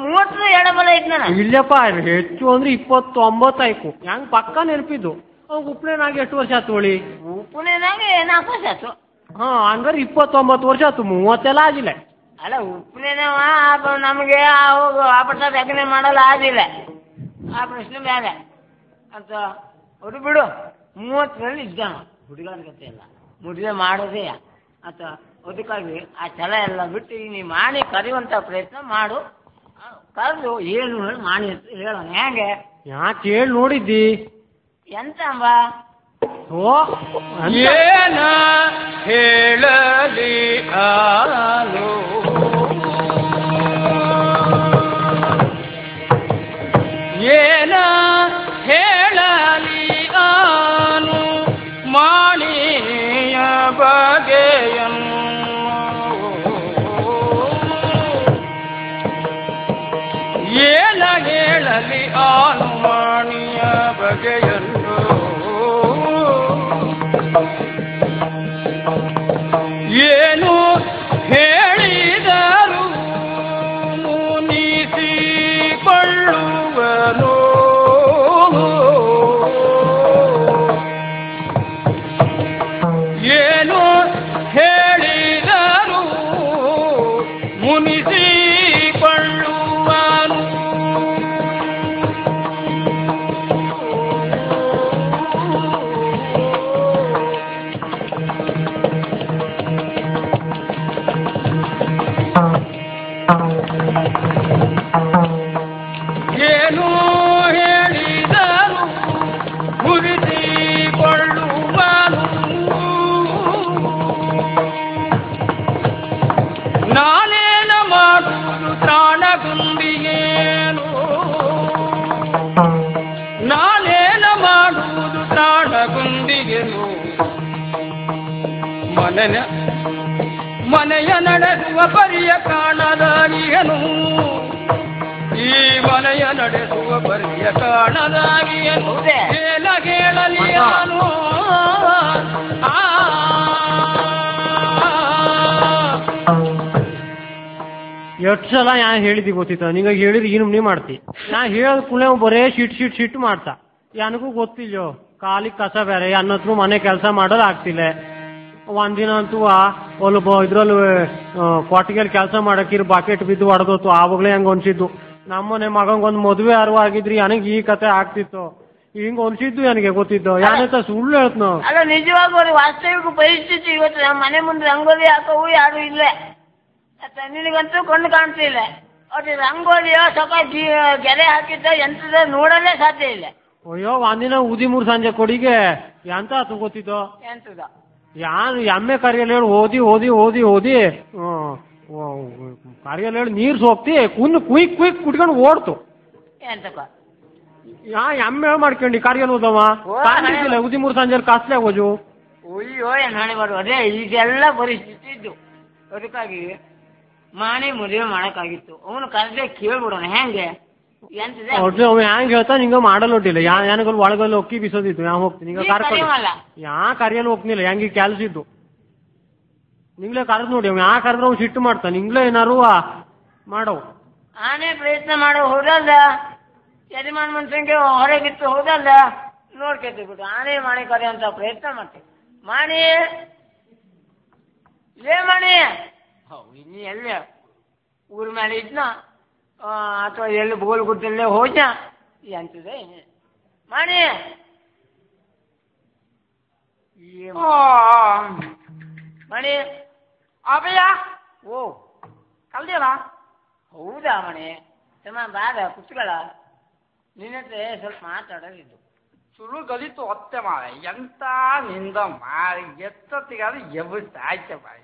30 ಎಡಬಲ ಐತ್ನ ಇಲ್ಲಪ್ಪ ಹೆಚ್ಚು ಅಂದ್ರೆ 29 ಆಯ್ತು ಹೆಂಗ್ ಪಕ್ಕ ನೆನಪಿದ್ದು ಅವಾಗ ಉಪ್ನೇನಾಗಿ ಎಷ್ಟು ವರ್ಷ ಆತು ಹೋಳಿ ಉಪ್ಪುನೇನಾಗ 4 ವರ್ಷ ಆಯ್ತು ಹಂಗಾರೆ 29 ವರ್ಷ ಆಯ್ತು 30 ಎಲ್ಲ ಆಗಿಲ್ಲ ಅಲ್ಲ ಉಪ್ಪನೇನವ ನಮಗೆ ಹೋಗು ಆಪಟ ಬೇಗನೆ ಮಾಡಲ್ಲ ಆಗಿಲ್ಲ ಆ ಪ್ರಶ್ನೆ ಬೇರೆ ಅಂತ ಅವ್ರು ಬಿಡು 30ರಲ್ಲಿ ಇದ್ದಾನ ಹುಡುಗನ ಕತೆ ಎಲ್ಲ ಮದುವೆ ಮಾಡೋದೇ ಅಂತ ಅದಕ್ಕಾಗಿ ಆ ಛಲ ಎಲ್ಲ ಬಿಟ್ಟು ನೀ ಮಾಡಿ ಕರೆಯುವಂಥ ಪ್ರಯತ್ನ ಮಾಡು ಕರೆದು ಏನು ಹೇಳಿ ಮಾಡಿ ಅಂತ ಹೇಳೋಣ ಹೆಂಗೆ ಯಾಕೆ ಹೇಳಿ ನೋಡಿದ್ದಿ ಎಂತ ಅಂಬ ಏನ ಹೇಳಲಿ ಆಲೋ ಏನ ಹೇಳಲಿ ಆನು ಮಾಣಿಯ ಬಗೆಯನ್ನು ಏನ ಹೇಳಲಿ ಆನು ಮಾಣಿಯ ಬಗೆಯನ್ನು ಏನು ಹೇಳಿದರು ಮುನಿಸಿಕೊಳ್ಳುವನು ಏನು ಹೇಳಿದರು ಮುನಿಸಿಕೊಳ್ಳುವನು ಏನು ಹೇಳಿದರು ಮುರಿಸಿಕೊಳ್ಳುವನು ನಾನೇನ ಮಾಡುವುದು ಪ್ರಾಣಗುಂಡಿಗೇನು ನಾನೇನ ಮಾಡುವುದು ಪ್ರಾಣಗುಂಡಿಗೆನು ಮನೆಯ ನಡೆಸುವ ಪರಿಯ ಕಾಣದಾಗಿಯನು ಈ ಮನೆಯ ನಡೆಸುವ ಪರಿಯ ಕಾಣದಾಗಿಯನು ಏನ ಕೇಳಲಿ ನಾನು ಎಷ್ಟು ಸಲ ಯಾ ಹೇಳಿದಿ ಗೊತ್ತಿತ್ತ ನಿಂಗೆ ಹೇಳಿದ್ರೆ ಏನು ನೀ ಮಾಡ್ತಿ ನಾ ಹೇಳದ್ ಕುಳೆ ಬರೇ ಶಿಟ್ ಮಾಡ್ತಾ ನನಗೂ ಗೊತ್ತಿಲ್ಲೋ ಖಾಲಿ ಕಸ ಬೇರೆ ಅನ್ನತ್ರು ಮನೆ ಕೆಲಸ ಮಾಡೋದು ಆಗ್ತಿಲ್ಲ. ಒಂದಿನ ಅಂತೂ ಇದ್ರಲ್ಲಿ ಕೊಟ್ಟಿಗೆಲ್ ಕೆಲಸ ಮಾಡಕ್ಕಿರ್ ಬಾಕೆಟ್ ಬಿದ್ದು ಹೊಡೆದೋತು. ಆವಾಗಲೇ ಹಂಗ ಅನ್ಸಿದ್ದು ನಮ್ಮನೆ ಮಗಂಗೊಂದು ಮದುವೆ ಅರಿವು ಆಗಿದ್ರಿ ನನಗೆ ಈ ಕತೆ ಆಗ್ತಿತ್ತು. ಹಿಂಗ ಅನ್ಸಿದ್ದು ನನಗೆ ಗೊತ್ತಿದ್ದು ಯಾನಂತ ಸುಳ್ಳು ಹೇಳ್ತ ಅಲ್ಲ ನಿಜವಾಗೂ ವಾಸ್ತವಿಕ ಪರಿಸ್ಥಿತಿ ಇವತ್ತು ನಮ್ಮ ಮನೆ ಮುಂದೆ ರಂಗೋಲಿ ಹಾಕೋವು ಯಾರು ಇಲ್ಲ. ನಿನಗಂತೂ ಕೊಂಡು ಕಾಣ್ತಿಲ್ಲ. ಅವ್ರಿಗೆ ರಂಗೋಲಿಯೋ ಸ್ವಲ್ಪ ಗೆರೆ ಹಾಕಿದ್ದ ಎಂತದ ನೋಡಲೇ ಸಾಧ್ಯ ಇಲ್ಲ. ಅಯ್ಯೋ ಒಂದಿನ ಉದಿ 3 ಸಂಜೆ ಕೊಡಿಗೆ ಎಂತ ಆತು ಗೊತ್ತಿದ್ದು ಎಂತದ ಯಾನು ಎಮ್ಮೆ ಕರಿಯಲ್ಲಿ ಹೇಳಿ ಓದಿ ಕರಿಯಲ್ಲಿ ಹೇಳಿ ನೀರು ಸೋಕ್ತಿ ಕುಯ್ಕ್ ಕುಟ್ಕೊಂಡು ಓಡ್ತು. ಎಂತಕ್ಕ ಎಮ್ಮೆ ಮಾಡ್ಕೊಂಡಿ ಕರಿಯಲ್ಲಿ ಓದವ ಕಾಣಿಲ್ಲ ಉದಿ 3 ಸಂಜೆ ಕಾಸ್ಲೆ ಹೋಜು. ಅಯ್ಯೋ ಏನ್ ಹಣೆ ಬರುವ ಅದೇ ಈಗೆಲ್ಲ ಪರಿಸ್ಥಿತಿ ಇದ್ದು ಅದಕ್ಕಾಗಿ ಮಾಣಿ ಮದುವೆ ಮಾಡಕ್ಕಾಗಿತ್ತು. ಅವನು ಕರೆದೇ ಕೇಳ್ಬಿಡೋಣ ಹೆಂಗೆ ಎಂತದೆ ಹೆಂಗ್ ಹೇಳ್ತಾ ನಿಂಗ ಮಾಡಲ್ ಹೊಟ್ಟಿಲ್ಲ ಯಾನಗಲ್ ಒಳಗಲ್ಲಿ ಒಕ್ಕಿ ಬಿಸೋದಿತ್ತು ಯಾ ಹೋಗ್ತೀನಿ ಈಗ ಯಾ ಕರಿಯಲ್ಲಿ ಹೋಗ್ನಿಲ್ಲ ಹೆಂಗೆ ಕೆಲ್ಸ ಇದ್ದು ನಿಂಗ್ಲೇ ಕರೆದ್ ನೋಡಿ ಯಾ ಕರೆದ್ರೆ ಅವ್ನು ಸಿಟ್ಟು ಮಾಡ್ತಾನೆ. ನಿಂಗ್ಲೇ ಏನಾರು ಮಾಡವ್ ಆನೆ ಪ್ರಯತ್ನ ಮಾಡೋ ಹೋದಲ್ಲ ಯಜಮಾನ್ ಮನ್ಸಂಗೆ ಹೊರಗಿತ್ತು ಹೋದಲ್ಲ ನೋಡ್ಕೊತಿಬಿಟ್ಟು ಆನೆ ಮಾಡಿ ಕರೆಯುವಂತ ಪ್ರಯತ್ನ ಮಾಡ್ತೀವಿ. ಮಾಡಿ ಲೇ ಮಾಡಿ ಇನ್ನು ಎಲ್ಲ ಊರ ಮೇಲೆ ಇದ್ನ ಅಥವಾ ಎಲ್ಲಿ ಬೋಲ್ ಗುಡ್ಡಲ್ಲೇ ಹೋಜ ಎಂತದೆ ಮಾಡಿ ಮಣಿ ಅಭಯ ಓ ಕಲ್ದಿಯಲ್ಲ ಹೌದಾ ಮಣಿ ತಮ್ಮ ಬಾರ ಕುತ್ಗಳ ನಿನ್ನತ್ರ ಸ್ವಲ್ಪ ಮಾತಾಡೋದಿದ್ದು ಸುಳ್ಳು ಗಲಿತು ಹೊತ್ತೆ ಮಾರೆ ಎಂತ ನಿಂದ ಮಾರಿ ಎತ್ತತ್ತಿಗಾದ್ರೆ ಎಬ್ಬಿಸಾಯ್ತೆ ಬಾಯಿ.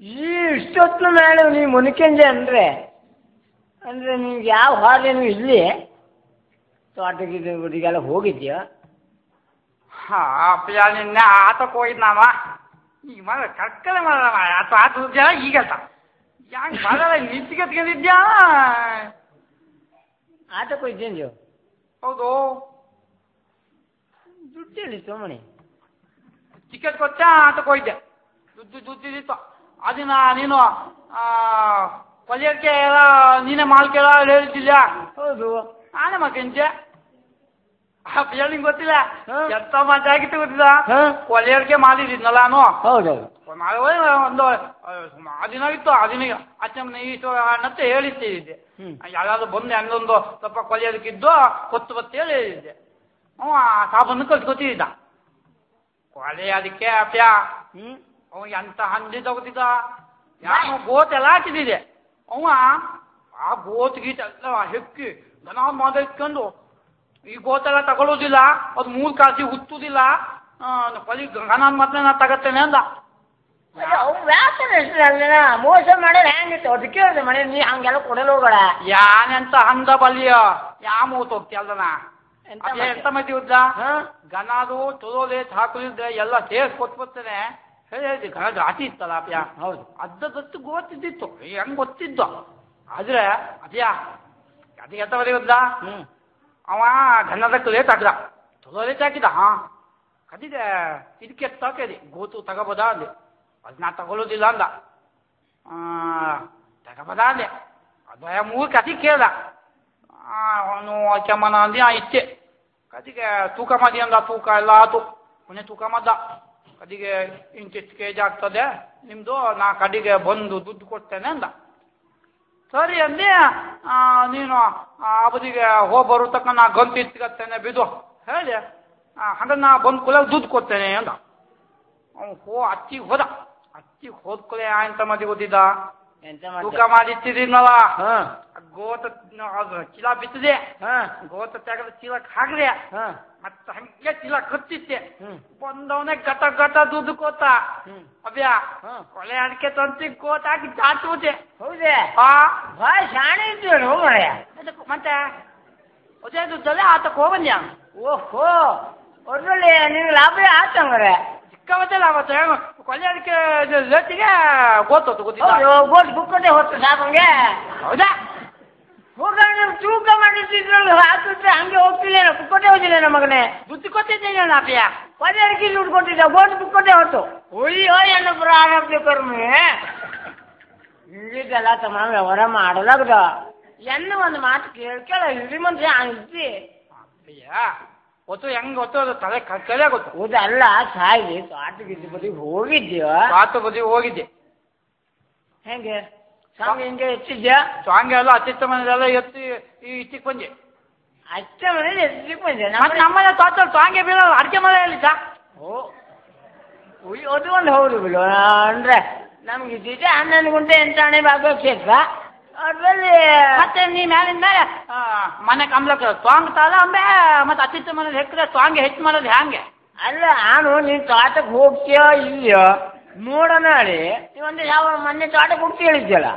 ಈ ಇಷ್ಟೊತ್ತಿನ ಮೇಲೆ ನೀವು ಮುನ್ಕಂಜೆ ಅಂದ್ರೆ ನಿಮ್ಗೆ ಯಾವ ಹಾಲೇನು ಇಲ್ಲಿ ತೋಟಗಿಗೆಲ್ಲ ಹೋಗಿದ್ಯಾ? ಹಾ ಅಪ್ಪಯ್ಯ ನಿನ್ನೆ ಆತಕ್ಕೆ ಹೋಗಿದ್ನಾಮ ಈಗ ಮರ ಕಕ್ಕಲೆ ಮರ ಆತ ಜನ ಈಗತ್ತ ಹೆಂಗ್ ಬರಲ್ಲ ನಿಂತ್ಕತ್ಕೊಂಡಿದ್ಯಾ? ಆಟಕ್ಕೆ ಹೋಗಿದ್ದೇನೆ. ಹೌದು ದುಡ್ಡು ಹೇಳಿತ್ತು ಮಣಿ ಟಿಕೆಟ್ ಕೊಚ್ಚ ಆಟಕ್ಕೆ ಹೋಗಿದ್ದೆ. ದುಡ್ಡಿದಿತ್ತು ಅದನ್ನ ನೀನು ಕೊಲೆಯಕ್ಕೆ ಎಲ್ಲ ನೀನೇ ಮಾಲ್ಕೆಲ್ಲ ಹೇಳಿದ್ದಿಲ್ಲ. ಹೌದು ನಾನೇ ಮಕ್ಕಂಚೆ ಅಪ್ಪಯ್ಯ ನಿಂಗೆ ಗೊತ್ತಿಲ್ಲ ಎಂತ ಮಾತಾಗಿತ್ತು ಗೊತ್ತಿಲ್ಲ. ಕೊಲೆಯರ್ಗೆ ಮಾಡಿದ್ನಲ್ಲ ನಾನು. ಹೌದೌದು ಒಂದು ದಿನ ಇತ್ತು ಆ ದಿನ ಅಚ್ಚಮ್ಮನ ಇಷ್ಟು ಅನ್ನತ್ತೆ ಹೇಳಿದ್ದೆ. ಯಾವ್ದಾದ್ರು ಬಂದು ಹಂಗೊಂದು ಸ್ವಲ್ಪ ಕೊಲೆಯದಕ್ಕಿದ್ದು ಕೊತ್ತು ಬತ್ತೇಳಿ ಹೇಳಿದ್ದೆ. ಸಾಬನ್ನು ಕಲ್ತ್ಕೊತಿದ್ದ ಕೊಲೆ ಅದಕ್ಕೆ ಅಪ್ಯ ಅವ ಎಂತ ಹಂದಿ ತಗೋತಿದ್ದ. ನಾನು ಗೋತೆಲ್ಲ ಹಾಕಿದ್ದಿದೆ ಅವ ಆ ಗೋತ್ ಗೀಟ್ ಎಲ್ಲ ಹೆಕ್ಕಿ ದನ ಮಾಡಿಕೊಂಡು ಈ ಗೋತೆಲ್ಲ ತಗೊಳ್ಳೋದಿಲ್ಲ ಅದು 3 ಕಾಸಿ ಹುತ್ತುದಿಲ್ಲ ಕೊಲಿ ಗಣನ್ ಮತ್ತೆ ನಾ ತಗತ್ತೇನೆ ಅಂದ. ಮೋಸ ಮಾಡಿದ್ರೆ ಹೆಂಗಿತ್ತು ಅದಕ್ಕೆ ಹೇಳಿದೆ ಮನೆ ನೀ ಹಂಗೆಲ್ಲ ಕೊಡಲು ಹೋಗಡ ಯಾನೆಂತ ಹಂದ ಬಲಿಯ ಯಾ ಮೂತ್ ಹೋಗ್ತಿಯಲ್ದನ ಎಂತ ಮತಿ ಉದ್ದ ಗನದು ಚಲೋಲೆ ಹಾಕಲಿದ್ರೆ ಎಲ್ಲ ಸೇರ್ಸ್ ಕೊಟ್ಬರ್ತೇನೆ ಹೇಳಿ ಗನ ಜಾತಿ ಇತ್ತಲ್ಲ ಅಪ್ಯ. ಹೌದು ಅದ್ದದತ್ತು ಗೊತ್ತಿದ್ದಿತ್ತು ಹೆಂಗ್ ಗೊತ್ತಿದ್ದು ಆದ್ರೆ ಅದ್ಯಾ ಅದು ಎಂತ ಬರೀ ಉದ್ದ ಅವ ಗನ್ನದಕ್ಕೆ ಲೇಟ್ ಹಾಕಿದ ಚಲೋ ಲೇಟ್ ಹಾಕಿದ ಕದಿದೆ ಇದಕ್ಕೆ ತಾಕೇದಿ ಗೋತು ತಗೋಬೋದಾ ಅಂದೆ. ಅದು ನಾ ತಗೊಳ್ಳೋದಿಲ್ಲ ಅಂದ. ತಗೋಬೋದಾ ಅಂದೆ. ಅದು 3 ಕತಿ ಕೇಳ್ದ. ಅವನು ಕೆಮ್ಮನ ಅಂದಿ ಇಷ್ಟೇ ಕದಿಗೆ ತೂಕ ಮಾಡಿ ಅಂದ. ತೂಕ ಎಲ್ಲ ಆತು ಕೊನೆ ತೂಕ ಮಾಡ್ದ. ಕದಿಗೆ ಇಂತಿಷ್ಟು KG ಆಗ್ತದೆ ನಿಮ್ಮದು ನಾ ಕಡಿಗೆ ಬಂದು ದುಡ್ಡು ಕೊಡ್ತೇನೆ ಅಂದ. ಸರಿ ಅಂದೆ ನೀನು ಅವಧಿಗೆ ಹೋಗ್ಬರು ತಕ್ಕ ನಾ ಗಂಟು ಇಟ್ಕೊತೇನೆ ಬಿದು ಹೇಳಿ ಹಾಗಾದ್ರೆ ನಾ ಬಂದು ಕುಲ ದುಡ್ಡು ಕೊಡ್ತೇನೆ ಅಂದ. ಅವ್ನು ಅಚ್ಚಿಗೆ ಹೋದ. ಅಚ್ಚಿಗೆ ಹೋದ್ಕೊಲೆ ಎಂತ ಮದಿ ಗೊತ್ತಿದ್ದ ತೂಕ ಮಾಡಿಟ್ಟಿದ್ದೀನಲ್ಲ ಗೋತ ಚೀಲ ಬಿತ್ತದೆ. ಗೋತ ತೆಗೆದ ಚೀಲಕ್ಕೆ ಹಾಕ್ದೆ ಮತ್ತೆ ಹಂಗೆ ಚೀಲ ಕತ್ತಿತ್ತೆ ಬಂದವನೇ ಗಟ ಗಟ ದುಡ್ಡು ಕೋತ ಅಬ್ಯಾ ಕೊಲೆ ಅಡಿಕೆ ತಂತಿ ಕೋತ ಹಾಕಿ ಚಾಚುತ್ತೆ. ಹೌದೇ ಭಾಳ ಶಾಣೆ ಇದ್ದೀವಿ ಮರೆಯ ಮತ್ತೆ ಅದೇ ದುಡ್ಡಲ್ಲೇ ಆತಕ್ಕೆ ಹೋಗಂದ್ಯಾ. ಓಹೋ ಒಳ್ಳೆ ನಿಮ್ಗೆ ಲಾಭ ಆತಂಗಾರೆ ಸಿಕ್ಕಾವತ್ತೆ ಲಾಭ ಕೊಲೆ ಅಡಿಕೆ ಲೇಟಿಗೆ ಗೊತ್ತೋತು ಗೊತ್ತಿಲ್ಲ. ಗೋಟ್ ಬುಕ್ಕಟ್ಟೆ ಹೊತ್ತು ಸಾಕಂಗೆ ಹೌದಾ ಹೋಗೋಣ ತೂಕ ಮಾಡಿದ್ರಲ್ಲಿ ಹಾಕಿದ್ರೆ ಹಂಗೆ ಹೋಗ್ತಿಲ್ಲೇನೋ ಬುಕ್ಕಟ್ಟೆ ಹೋಗಿಲ್ಲ ನಮ್ಮ ಮಗನೇ. ದುಡ್ಡು ಕೊಟ್ಟಿದ್ದೇನೆ ಲಾಭ್ಯ ಕೊಲೆ ಅಡಿಕೆ ದುಡ್ಡು ಕೊಟ್ಟಿದ್ದ ಗೋಟ್ ಬುಕ್ಕಟ್ಟೆ ಹೊತ್ತು ಒಯ್ಯೋ ಎನ್ನ ಪ್ರಾರಂಭ ಕರ್ಮಿ ಇಲ್ಲಿದ್ದೆಲ್ಲ ತಮ್ಮ ವ್ಯವಹಾರ ಮಾಡಲಾಗದ ಎನ್ನು ಒಂದು ಮಾತು ಕೇಳ ಹಿರಿ ಮನುಷ್ಯ ಇದ್ದಿ ಗೊತ್ತು ಹೆಂಗ್ ಗೊತ್ತು ಅದು ತಲೆ ಕಲೆ ಗೊತ್ತು. ಹೌದಲ್ಲ ಸಾಯಿ ತೋಟಗಿದ್ದ ಬದಿಗೆ ಹೋಗಿದ್ದೀವ ತೋಟ ಬದಿ ಹೋಗಿದ್ದೆ. ಹೆಂಗೆ ಸ್ವಾಮಿ ಹಿಂಗೆ ಹೆಚ್ಚಿದ್ಯಾ ಸ್ವಾಮಿ ಎಲ್ಲ ಅತ್ತಿತ್ತ ಮನೆಯಲ್ಲ ಎತ್ತಿ ಇಟ್ಟಿಗೆ ಬಂದೆ. ಅಚ್ಚ ಮನೇಲಿ ಎತ್ತಿಗೆ ಬಂದೆ ನಮ್ಮನೆ ತೋಟ ಸ್ವಾಂಗೆ ಬೀಳ ಅಡಿಕೆ ಮನೆ ಹೇಳಿದ್ದ. ಓ ಅದು ಒಂದು ಹೌದು ಬಿಡು ಅಂದ್ರೆ ನಮ್ಗೆ ಇದ್ದಿದ್ದೆ 11 ಗುಂಟೆ 8 ಆಣೆ ಭಾಗ ಕ್ಷೇತ್ರ ಅದ್ರಲ್ಲಿ ಮತ್ತೆ ನೀ ಮ್ಯಾಲಿಂದ ಮೇಲೆ ಮನೆ ಕಂಬ್ಲಕ್ಕೆ ಸ್ವಾಂಗ್ ತಾಲ ಅಂಬೆ ಮತ್ತೆ ಅತ್ತಿತ್ತ ಮನೇಲಿ ಹೆಕ್ರೆ ಸ್ವಾಂಗೆ ಹೆಚ್ಚು ಮಾಡೋದು ಹ್ಯಾಂಗೆ ಅಲ್ಲ ನಾನು ನೀನ್ ತೋಟಕ್ಕೆ ಹೋಗ್ತೀಯೋ ಇಲ್ಲೋ ನೋಡೋಣ ಹೇಳಿ ನೀವೊಂದು ಯಾವ ಮೊನ್ನೆ ತೋಟಕ್ಕೆ ಹೋಗ್ತಿ ಹೇಳಿದ್ಯಲ್ಲ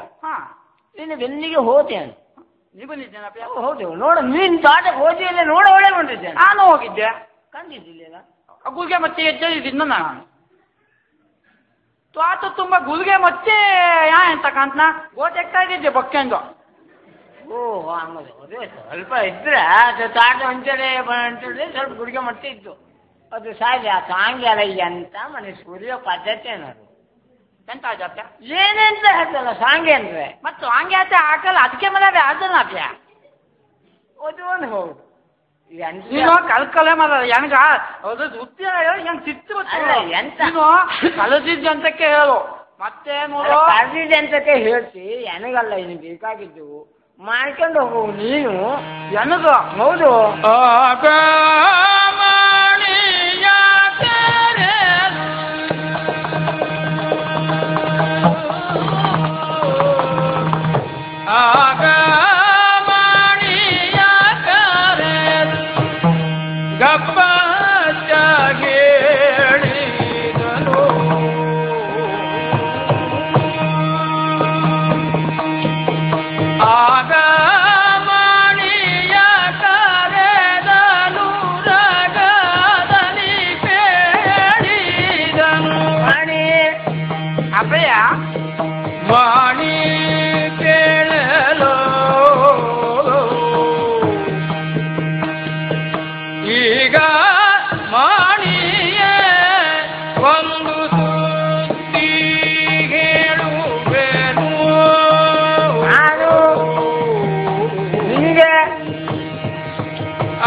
ನೀನು ಬೆನ್ನಿಗೆ ಹೋತೇನೆ ನೀ ಬಂದಿದ್ದೇನಪ್ಪ. ಹೌದು ನೋಡು ನೀನ್ ತೋಟಕ್ಕೆ ಹೋದಿ ಇಲ್ಲ ನೋಡ ಒಳ್ಳೆ ಬಂದಿದ್ದೇನೆ. ನಾನು ಹೋಗಿದ್ದೆ ಕಂಡಿದ್ದಿಲ್ಲ ಗುಲ್ಗೆ ಮತ್ತೆ ಎಜ್ಜದಿದ್ದ ನಾನು ತೋಟ ತುಂಬ ಗುಲ್ಗೆ ಮತ್ತೆ ಎಂತ ಕಾಂತನ ಗೋಟೆಕ್ಕಾಗಿದ್ದೆ ಬಕ್ಕೆಂದು. ಓ ಹಂಗದು ಅದೇ ಸ್ವಲ್ಪ ಇದ್ರೆ ಅದು ತೋಟ ಅಂಚಡೆ ಸ್ವಲ್ಪ ಗುಡಿಗೆ ಮತ್ತೆ ಇತ್ತು ಅದು ಸಾಧ್ಯ ಸಾಂಗಿ ಅಲ್ಲ ಎಂತ ಮನೆ ಸೂರ್ಯ ಪದ್ಧತಿ ಅನ್ನೋದು ಎಂತ ಆಜಾತ ಏನೆಂತ ಹೇಳ್ತಲ್ಲ ಸಾಂಗೆ ಅಂದ್ರೆ ಮತ್ತು ಹಂಗೆ ಆತ ಹಾಕಲ್ಲ ಅದಕ್ಕೆ ಮೇಲೆ ಅದನ್ನ ಹಾಕ್ಯ ಅದು ಒಂದು ಹೌದು ನೀನು ಕಲ್ಕಲೆ ಮರ ಹೆಂಗ ಅದು ಸುತ್ತಿ ಹೆಂಗ್ ಸಿಟ್ಟು ಎಂತ ನೀನು ಕಲಸಿದ್ದೆ ಅಂತಕ್ಕೆ ಹೇಳು ಮತ್ತೆ ನೋಡು ಕಲ್ಸಿದ್ದೆ ಅಂತಕ್ಕೆ ಹೇಳ್ತಿ ನನಗಲ್ಲ ಇನ್ನು ಬೇಕಾಗಿದ್ದು ಮಾಡ್ಕೊಂಡು ಹೋಗು ನೀನು ಎನಗ ಹೌದು ವಾಣಿ ಕೇಳಲು ಈಗ ಮಾಣಿಯೇ ಒಂದು ಸುದ್ದಿ ಹೇಳುವೆನು ನಿಮಗೆ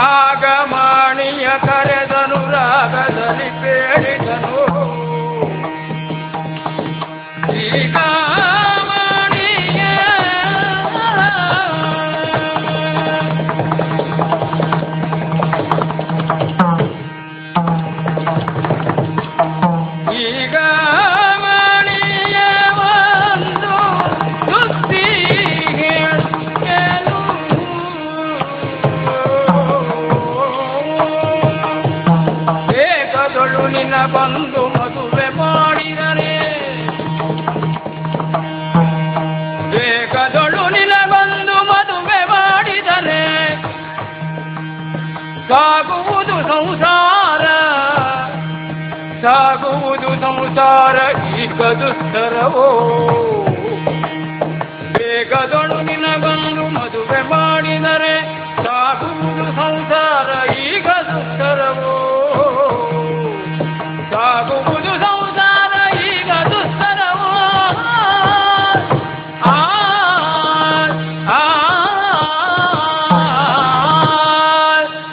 ಆಗ ಮಾಣಿಯ ಕರೆದನು ರಾಗದಲ್ಲಿ ಬೇಡಿದನು ಈಗ ಬಂದು ಮದುವೆ ಮಾಡಿದರೆ ವೇಗದೊಳು ನಿಲ ಬಂದು ಮದುವೆ ಮಾಡಿದರೆ ಸಾಗುವುದು ಸಂಸಾರ ಈಗ ದುಸ್ತರವೋ ವೇಗದೊಳು ನಿಲ ಬಂದು ಮದುವೆ ಮಾಡಿದರೆ ಸಾಗುವುದು ಸಂಸಾರ ಈಗ ದುಸ್ತರವೋ ಸಾಗುವುದು ಸಂಸಾರ ಈಗ ದುಸ್ತರವೋ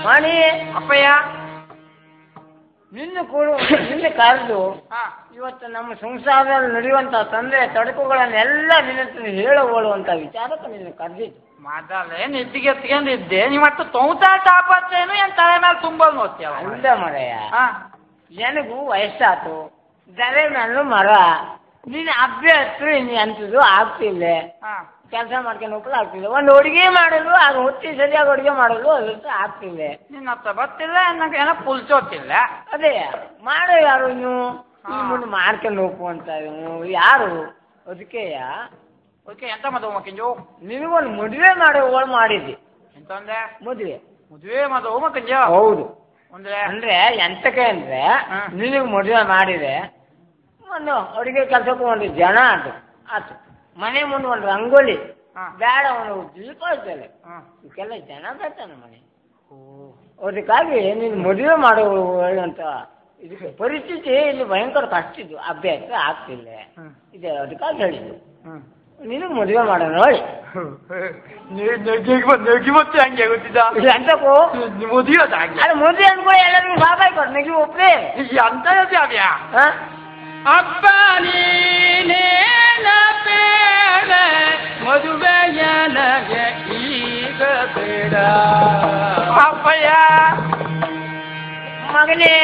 ಮಣಿ ಅಪ್ಪಯ್ಯ ನಿನ್ನ ಕರೆದು ಇವತ್ತು ನಮ್ಮ ಸಂಸಾರದಲ್ಲಿ ನಡೆಯುವಂತ ತೊಂದರೆ ತೊಡಕುಗಳನ್ನೆಲ್ಲ ನಿನ್ನ ಹೇಳುವಂತ ವಿಚಾರಕ್ಕೆ ನಿನ್ನ ಕರೆದಿದ್ದು ಮೊದಲೇ ನಿದ್ದಿಗೆ ಎತ್ಕೊಂಡಿದ್ದೆ ನೀವತ್ತು ತೌತಾ ತಾಪತ್ತೇನು ಏನ್ ತಲೆ ಮೇಲೆ ತುಂಬಲ್ ನೋಡ್ತೀಯ ಅಲ್ಲ ಮರೆಯ ನನಗೂ ವಯಸ್ಸಾತು ದರೆ ನಾನು ಮರ ನೀನು ಅಭ್ಯಾಸ ನೀನು ಅಂತದ್ದು ಆಗ್ತಿಲ್ಲ ಕೆಲಸ ಮಾಡ್ಕೊಂಡು ಹೋಗಲು ಆಗ್ತಿಲ್ಲ ಒಂದು ಅಡುಗೆ ಮಾಡಲು ಆಗ ಹೊತ್ತಿ ಸರಿಯಾಗಿ ಅಡುಗೆ ಮಾಡಲು ಅದಕ್ಕೆ ಆಗ್ತಿಲ್ಲ ನಿನ್ನ ಹತ್ರ ಬರ್ತಿಲ್ಲ ನನಗೆ ಏನೋ ಪುಲ್ಸೋತಿಲ್ಲ ಅದೇ ಮಾಡೋ ಯಾರು ನೀವು ಈ ಮುಂದೆ ಮಾಡ್ಕೊಂಡು ಹೋಗು ಅಂತ ಯಾರು ಅದಕ್ಕೆಯ ಓಕೆ ಎಂತ ಮದುವೆ ಮಕ್ಕಂಜು ನಿನಗೊಂದು ಮದುವೆ ಮಾಡೋಳು ಮಾಡಿದ್ದಿ ಎಂತ ಅಂದೆ ಮದುವೆ ಮದುವೆ ಮಕ್ಕಂಜ ಹೌದು ಅಂದ್ರೆ ಅಂದ್ರೆ ಎಂತಕ್ಕೆ ಅಂದ್ರೆ ನಿನಗೆ ಮದುವೆ ಮಾಡಿದೆ ಒಂದು ಅಡುಗೆ ಕೆಲಸಕ್ಕೂ ಒಂದು ಜನ ಆತು ಮನೆ ಮುಂದೆ ಒಂದು ರಂಗೋಲಿ ಬೇಡ ಒಂದು ದೀಪ ಇರ್ತದೆ ಇದಕ್ಕೆಲ್ಲ ಜನ ಬರ್ತಾನೆ ಮನೆ ಅದಕ್ಕಾಗಿ ನೀನು ಮದುವೆ ಮಾಡೋ ಅಂತ ಇದಕ್ಕೆ ಪರಿಸ್ಥಿತಿ ಇಲ್ಲಿ ಭಯಂಕರ ಕಷ್ಟ ಇದ್ದು ಅಭ್ಯಾಸ ಆಗ್ತಿಲ್ಲ ಇದೆ ಅದಕ್ಕಾಗಿ ಹೇಳಿದ್ದು ನಿನಗೆ ಮದುವೆ ಮಾಡೋಣ ನೋಡಿ. ನೆಗಿ ಮತ್ತೆ ಹಂಗೆ ಗೊತ್ತಿದ್ದ ಎಂತಕ್ಕೂ ಮದುವೆ ಅದ ಹಂಗೆ. ಅಲ್ಲ ಮದುವೆ ಅಂದ್ಕೊಳ್ಳಿ ಎಲ್ಲರಿಗೂ ಸ್ವಾಭಾವಿಕ ನೆಗಿ ಒಪ್ಪೇ ಅಂತ ಹೇಳ್ತೀಯ ಅಪ್ಪ ನೀನೇನ ಬೇಡ ಮದುವೆಯ ನನಗೆ ಈಗ ಬೇಡ ಅಪ್ಪಯ್ಯ ಮಗನೇ.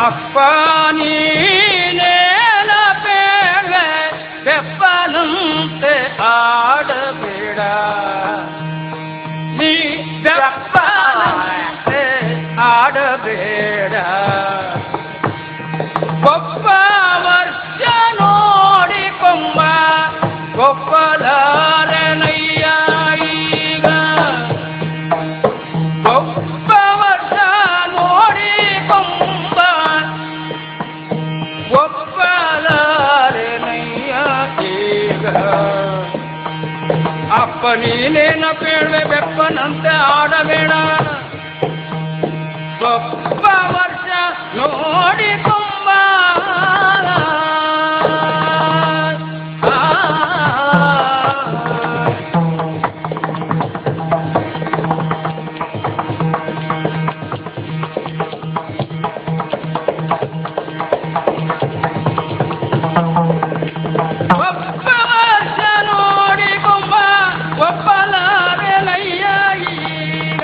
ಅಪ್ಪ ನೀನೇನ ಬೇಡ ಬೆಪ್ಪನಂತೆ ಆಡಬೇಡ ನೀ ಬೆಪ್ಪನಂತೆ ಆಡಬೇಡ ಒಬ್ಬ ವರ್ಷ ನೋಡಿಕೊಂಬ ಒಪ್ಪಲಾರನಯ್ಯ ಈಗ ಒಬ್ಬ ವರ್ಷ ನೋಡಿಕೊಂಬ ಒಪ್ಪಲಾರನಯ್ಯ ಈಗ ಅಪ್ಪ ನೀನೇನ ಬೇಡ ಬೆಪ್ಪನಂತೆ ಆಡಬೇಡ ಒಬ್ಬ ವರ್ಷ ನೋಡಿಕೊಂಬ ಒಬ್ಬ ವರ್ಷ ನೋಡಿಕೊಂಬ ಒಪ್ಪಲಾರನಯ್ಯ ಈಗ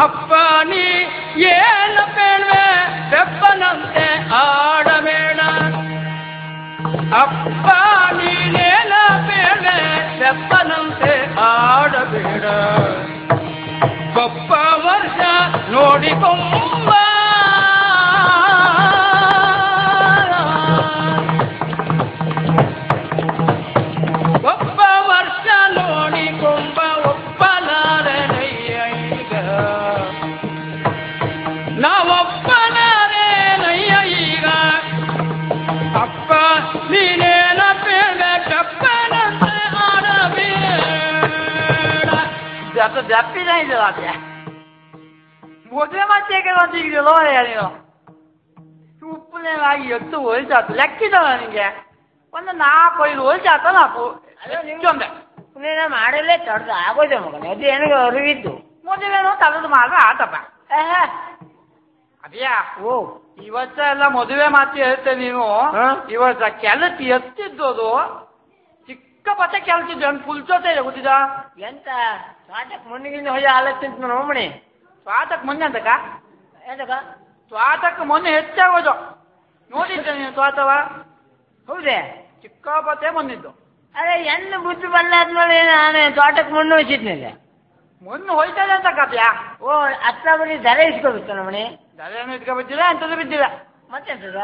ಅಪ್ಪ ನೀ ಏನು ಬೇಡವೆ ಬೆಪ್ಪನಂತೆ ಆಡಬೇಡ ಅಪ್ಪ ನೀನೇನ ಬೇಡವೆ ಬೆಪ್ಪನಂತೆ ಆಡಬೇಡ ಒಬ್ಬ ವರ್ಷ ನೋಡಿಕೊಂಬ ಒಬ್ಬ ವರ್ಷ ನೋಡಿಕೊಂಬ ಒಪ್ಪಲಾರನಯ್ಯ ಈಗ ನಾವೊಪ್ಪಲಾರೇನಯ್ಯ ಈಗ ಅಪ್ಪ ನೀನೇನ ಬೇಡ ಕಪ್ಪನಂತೆ ಆಡಬೇಡ ದಪ್ಪಿದ ಇದೆಯಲ್ಲ ಅದೇ ಮದುವೆ ಮತ್ತೆ ಈಗಲೋ ನೀನು ಉಪ್ಪನೇನಾಗಿ ಎತ್ತು ಹೋಲ್ಚಾತು ಲೆಕ್ಕಿದವ ನಿನಗೆ ಒಂದು 4-5 ಹೋಲ್ಚಾತ 4 ನಿಂಗೊಂದೆ ನೀನು ಮಾಡಲೇ ತಡ್ದು ಆಗೋದೆ ಮಗನ ಅದು ಏನಿಗೆ ಅರಿವಿದ್ದು ಮದುವೆನೋ ತಗದು ಮಾಡ್ರೆ ಆತಪ್ಪ ಅದ್ಯಾ ಓ ಇವತ್ತ ಎಲ್ಲ ಮದುವೆ ಮಾತು ಹೇಳ್ತೆ ನೀನು ಇವತ್ತ ಕೆಲಸ ಎತ್ತಿದ್ದೋದು ಸಿಕ್ಕಾಪಟ್ಟೆ ಕೆಲಸ ಇದ್ದು ಹಂಗೆ ಫುಲ್ಸೋತೆ ಇದೆ ಗೊತ್ತಿದ ಎಂತ ಸ್ವಾಟಕ್ಕೆ ಮೊನ್ನೆಗಿಂದ ಹೋಗಿ ಆಲೋಚಿಂತ ನೋಮಣಿ ಸ್ವಾತಕ್ಕೆ ಮೊನ್ನೆ ಅಂತಕ್ಕ ಎಂತಕ್ಕ ಸ್ವಾತಕ್ಕೆ ಮೊನ್ನೆ ಹೆಚ್ಚಾಗೋದು ನೋಡಿದ್ದೆ ನೀನು ಸ್ವಾತವ ಹೌದೇ ಸಿಕ್ಕಾಪಟ್ಟೆ ಮೊನ್ನಿದ್ದು ಅದೇ ಎನ್ನು ಬುದ್ಧಿ ಬಂದಾದ್ಮೇಲೆ ನಾನು ತೋಟಕ್ಕೆ ಮಣ್ಣು ಹೋಯ್ತಿದ್ನಿಲ್ಲ ಮೊನ್ನೆ ಹೋಯ್ತದೆ ಅಂತ ಕತ್ಯಾ ಓ ಅತ್ತ ಬರೀ ದರ ಇಸ್ಕೊಬಿಡ್ತು ನಮ್ಮನೆ ದರೇನು ಇದ್ಕ ಬಿದ್ದಿಲ್ಲ ಎಂತದ್ದು ಬಿದ್ದಿಲ್ಲ ಮತ್ತೆಂತದ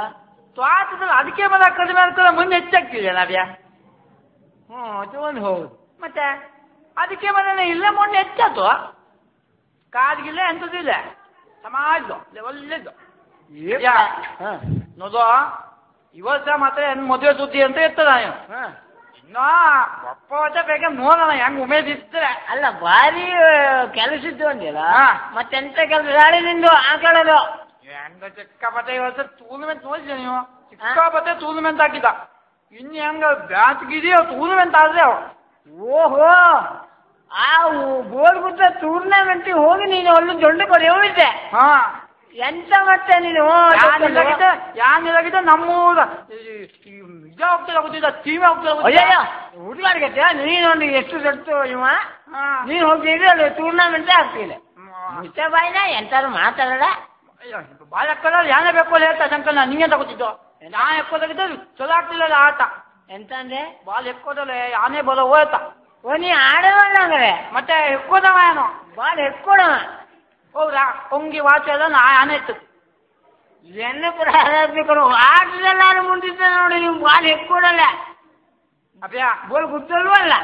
ಸ್ವಾತದಲ್ಲಿ ಅದಕ್ಕೆ ಮೇಲೆ ಕಡಿಮೆ ಆಗ್ತದೆ ಮೊನ್ನೆ ಹೆಚ್ಚಾಗ್ತಿದೆ ನಾವ್ಯಾ ಅದು ಒಂದು ಹೌದು ಮತ್ತೆ ಅದಕ್ಕೆ ಮೇಲೆ ಇಲ್ಲೇ ಮೊನ್ನೆ ಹೆಚ್ಚಾತು ಕಾದ್ಗಿಲ್ಲ ಎಂತದ್ದು ಇಲ್ಲ ಸಮಾಜದ್ದು ಒಳ್ಳೆದ್ದು ನೋದು ಇವತ್ತ ಮತ್ತೆ ಮದುವೆ ಸುದ್ದಿ ಅಂತ ಇರ್ತದ ನೀವು ಇನ್ನೂ ಒಪ್ಪ ವರ್ಷ ಬೇಗ ನೋಡೋಣ ಹೆಂಗ್ ಉಮೇದ್ ಇದ್ರೆ ಅಲ್ಲ ಭಾರಿ ಕೆಲಸ ಇದ್ದು ಅಂದಿಲ್ಲ ಮತ್ತೆಂತ ಕೆಲಸ ಗಾಡಿ ನಿಂದು ಆ ಕೇಳೋದು ಹೆಂಗ ಚಿಕ್ಕಾಪಟ್ಟೆ ಇವತ್ತು ಟೂರ್ನಮೆಂಟ್ ನೋಡಿದ್ದೆ ನೀವು ಚಿಕ್ಕಾಪಟ್ಟೆ ಟೂರ್ನಮೆಂಟ್ ಹಾಕಿದ ಇನ್ನು ಹೆಂಗ ಬ್ಯಾಚ್ಗಿದೆಯೋ ಟೂರ್ನಮೆಂಟ್ ಆದ್ರೆ ಓಹೋ ಆ ಗೋಲ್ಗುದ್ದ ಟೂರ್ನಮೆಂಟಿಗೆ ಹೋಗಿ ನೀನು ಅಲ್ಲೂ ದೊಡ್ಡ ಕೊಡಿ ಹೋಗಿದ್ದೆ ಹಾ ಎಂತ ಮತ್ತೆ ನೀನು ಯಾನಿಲಾಗಿದೆ ನಮ್ಮೂರ ಇದೇ ಹೋಗ್ತಿಲ್ಲ ಗೊತ್ತಿದ್ದ ಟೀಮೇ ಹೋಗ್ತಿಲ್ಲ ಅಯ್ಯಯ್ಯ ಹುಡುಗಾಡ್ಗತ್ತೆ ನೀನು ಎಷ್ಟು ದೊಡ್ಡ ಇವ ನೀನು ಹೋಗಿದ್ರೆ ಅಲ್ಲಿ ಟೂರ್ನಮೆಂಟೇ ಆಗ್ತಿಲ್ಲ ಮಿಸ್ಟ ಬಾಯ್ನ ಎಂತಾರು ಮಾತಾಡಲ್ಲ ಬಾಲ್ ಹಾಕೋಲ್ಲ ಯಾನೇ ಬೇಕು ಅಂತ ಹೇಳ್ತಾ ಶಂಕರ್ ನಿಂಗೆ ತಗೋತಿದ್ದು ನಾ ಎಕ್ಕೋದಾಗಿದ್ದೆ ಚಲೋ ಆಗ್ತಿಲ್ಲ ಆಟ ಎಂತ ಅಂದ್ರೆ ಬಾಲ್ ಎಕ್ಕೋದಲ್ಲ ಯಾನೇ ಬರೋ ಹೋಯ್ತಾ ಓ ನೀ ಆಡವಲ್ಲ ಹಂಗಾರೆ ಮತ್ತೆ ಎಕ್ಕೋದವ ಏನು ಬಾಲ್ ಎಕ್ಕೊಡವ ಹೌದಾ ಹೊಂಗಿ ವಾಚ ಎಲ್ಲ ನಾ ಯಾನೇ ಇತ್ತು ಎಣ್ಣೆ ಪುರ ಹಾಕ್ಬೇಕು ಆಟದಲ್ಲಿ ನಾನು ಮುಂದಿದ್ದೆ ನೋಡಿ ನೀವು ಬಾಲ್ ಎಕ್ಕೊಡಲ್ಲ ಅಬ್ಯಾ ಬೋಲ್ ಗುದ್ದಲ್ವಲ್ಲ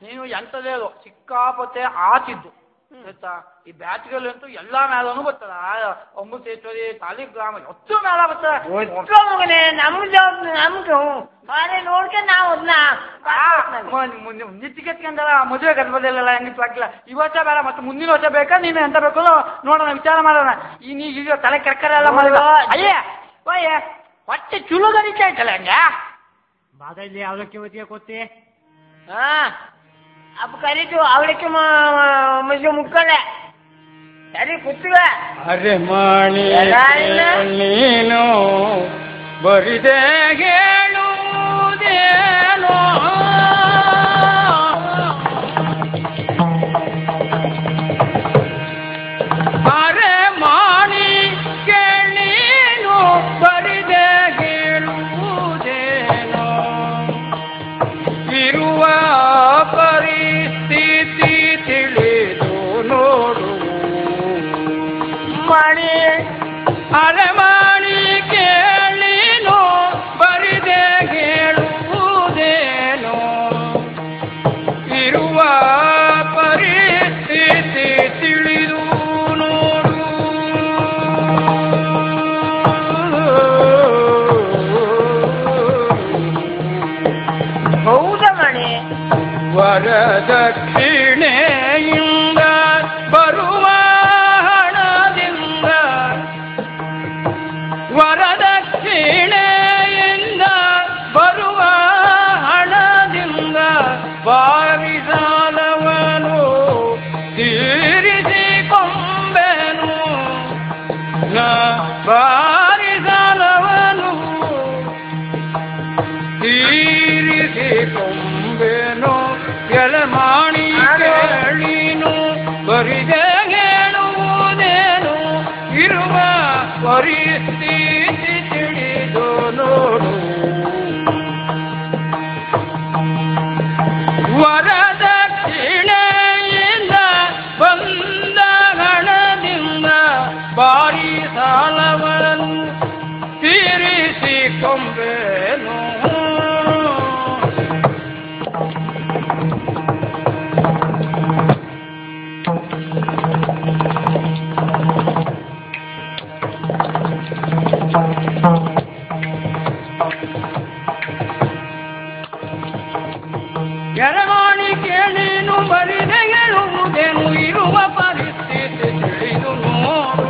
ನೀನು ಎಂಥದೇಳು ಸಿಕ್ಕಾಪಟ್ಟೆ ಆಚಿದ್ದು ಆಯ್ತಾ? ಈ ಬ್ಯಾಚ್ಗಳಂತೂ ಎಲ್ಲಾ ಮೇಳನೂ ಬರ್ತದ. ಅಮೃತೇಶ್ವರಿ ಸಾಲಿಗ್ರಾಮ ಒತ್ತು ಮೇಳ ಬರ್ತದ. ಮಗನೇ ನಮ್ದು ಬಾರಿ ನೋಡ್ಕೊಂಡು ನಾವು ನಿತ್ಯಕೆತ್ಕೊಂಡಲ್ಲ ಮದುವೆ ಗರ್ಭದಲ್ಲೆಲ್ಲ ಹೆಂಗಿತ್ತು ಹಾಕಿಲ್ಲ. ಈ ವರ್ಷ ಬೇಡ ಮತ್ತೆ ಮುಂದಿನ ವರ್ಷ ಬೇಕಾ ನೀನು ಎಂತ ಬೇಕು ನೋಡೋಣ, ವಿಚಾರ ಮಾಡೋಣ. ಈಗ ತಲೆ ಕೆರ್ಕರೆ ಎಲ್ಲ ಮಾಡಿದ ಅಯ್ಯೇ ಅಯ್ಯೇ ಹೊಟ್ಟೆ ಚುಲು ಗರಿತಾ ಇತ್ತಲ್ಲ ಹಂಗ ಬಾದಲ್ಲಿ ಅವಲಕ್ಕಿ ಮತಿಗೆ ಕೊತ್ತಿ ಅಪ್ಪ ಕರೀತು ಅವಳಿಗೆ ಮುಕ್ಕಲೆ ಸರಿ ಕೂತ್ವ. ಅರೆ ಮಾಡಿ ನೀನು ಬರಿದೆ ಹೇಳುವುದೇನೋ ಅರೆ ಮಾಡಿ ಕೇಳೀನು ಬರಿದೆ ಹೇಳುವುದೇನೋ ಇರುವ ಪರಿಸ್ಥಿತಿ ತಿಳಿದು ನೋಡು ಮಣಿ ಅರೆ ಮಾಡಿ ಕೇಳೀನು ಬರಿದೆ ಹೇಳುವುದೇನೋ ಇರುವ ಪರಿಸ್ಥಿತಿ ತಿಳಿದು ನೋಡು. ಹೌದಾ ಮಣಿ? ವರದಕ್ಷಿಣೆಯಿಂದ ಬರುವ ಹಣದಿಂದ ವರದಕ್ಷಿಣೆಯಿಂದ ಬರುವ ಹಣದಿಂದ ಬಾರಿ ಸಾಲವನು ತೀರಿಸಿಕೊಂಬೆನು ನ ಬಾರಿ ಸಾಲವನು ತೀರಿಸಿಕೊಂಬೆನು ಎಲೆಮಾಣಿ ಕೇಳೀನು ಬರಿದೆ ಹೇಳುವುದೇನು ಇರುವ ಪರಿಸ್ಥಿತಿ ತಿಳಿದು ನೋಡು. ವರದಕ್ಷಿಣೆಯಿಂದ ಬಂದ ಹಣದಿಂದ ಬಾರಿ ಸಾಲವನ್ನು ತೀರಿಸಿಕೊಂಬೆನು. ಎರಮಾಣಿ ಕೇಳೀನು ಬರಿದೆ ಹೇಳುವುದೇನು ಇರುವ ಪರಿಸ್ಥಿತಿ ತಿಳಿದು ನೋಡು.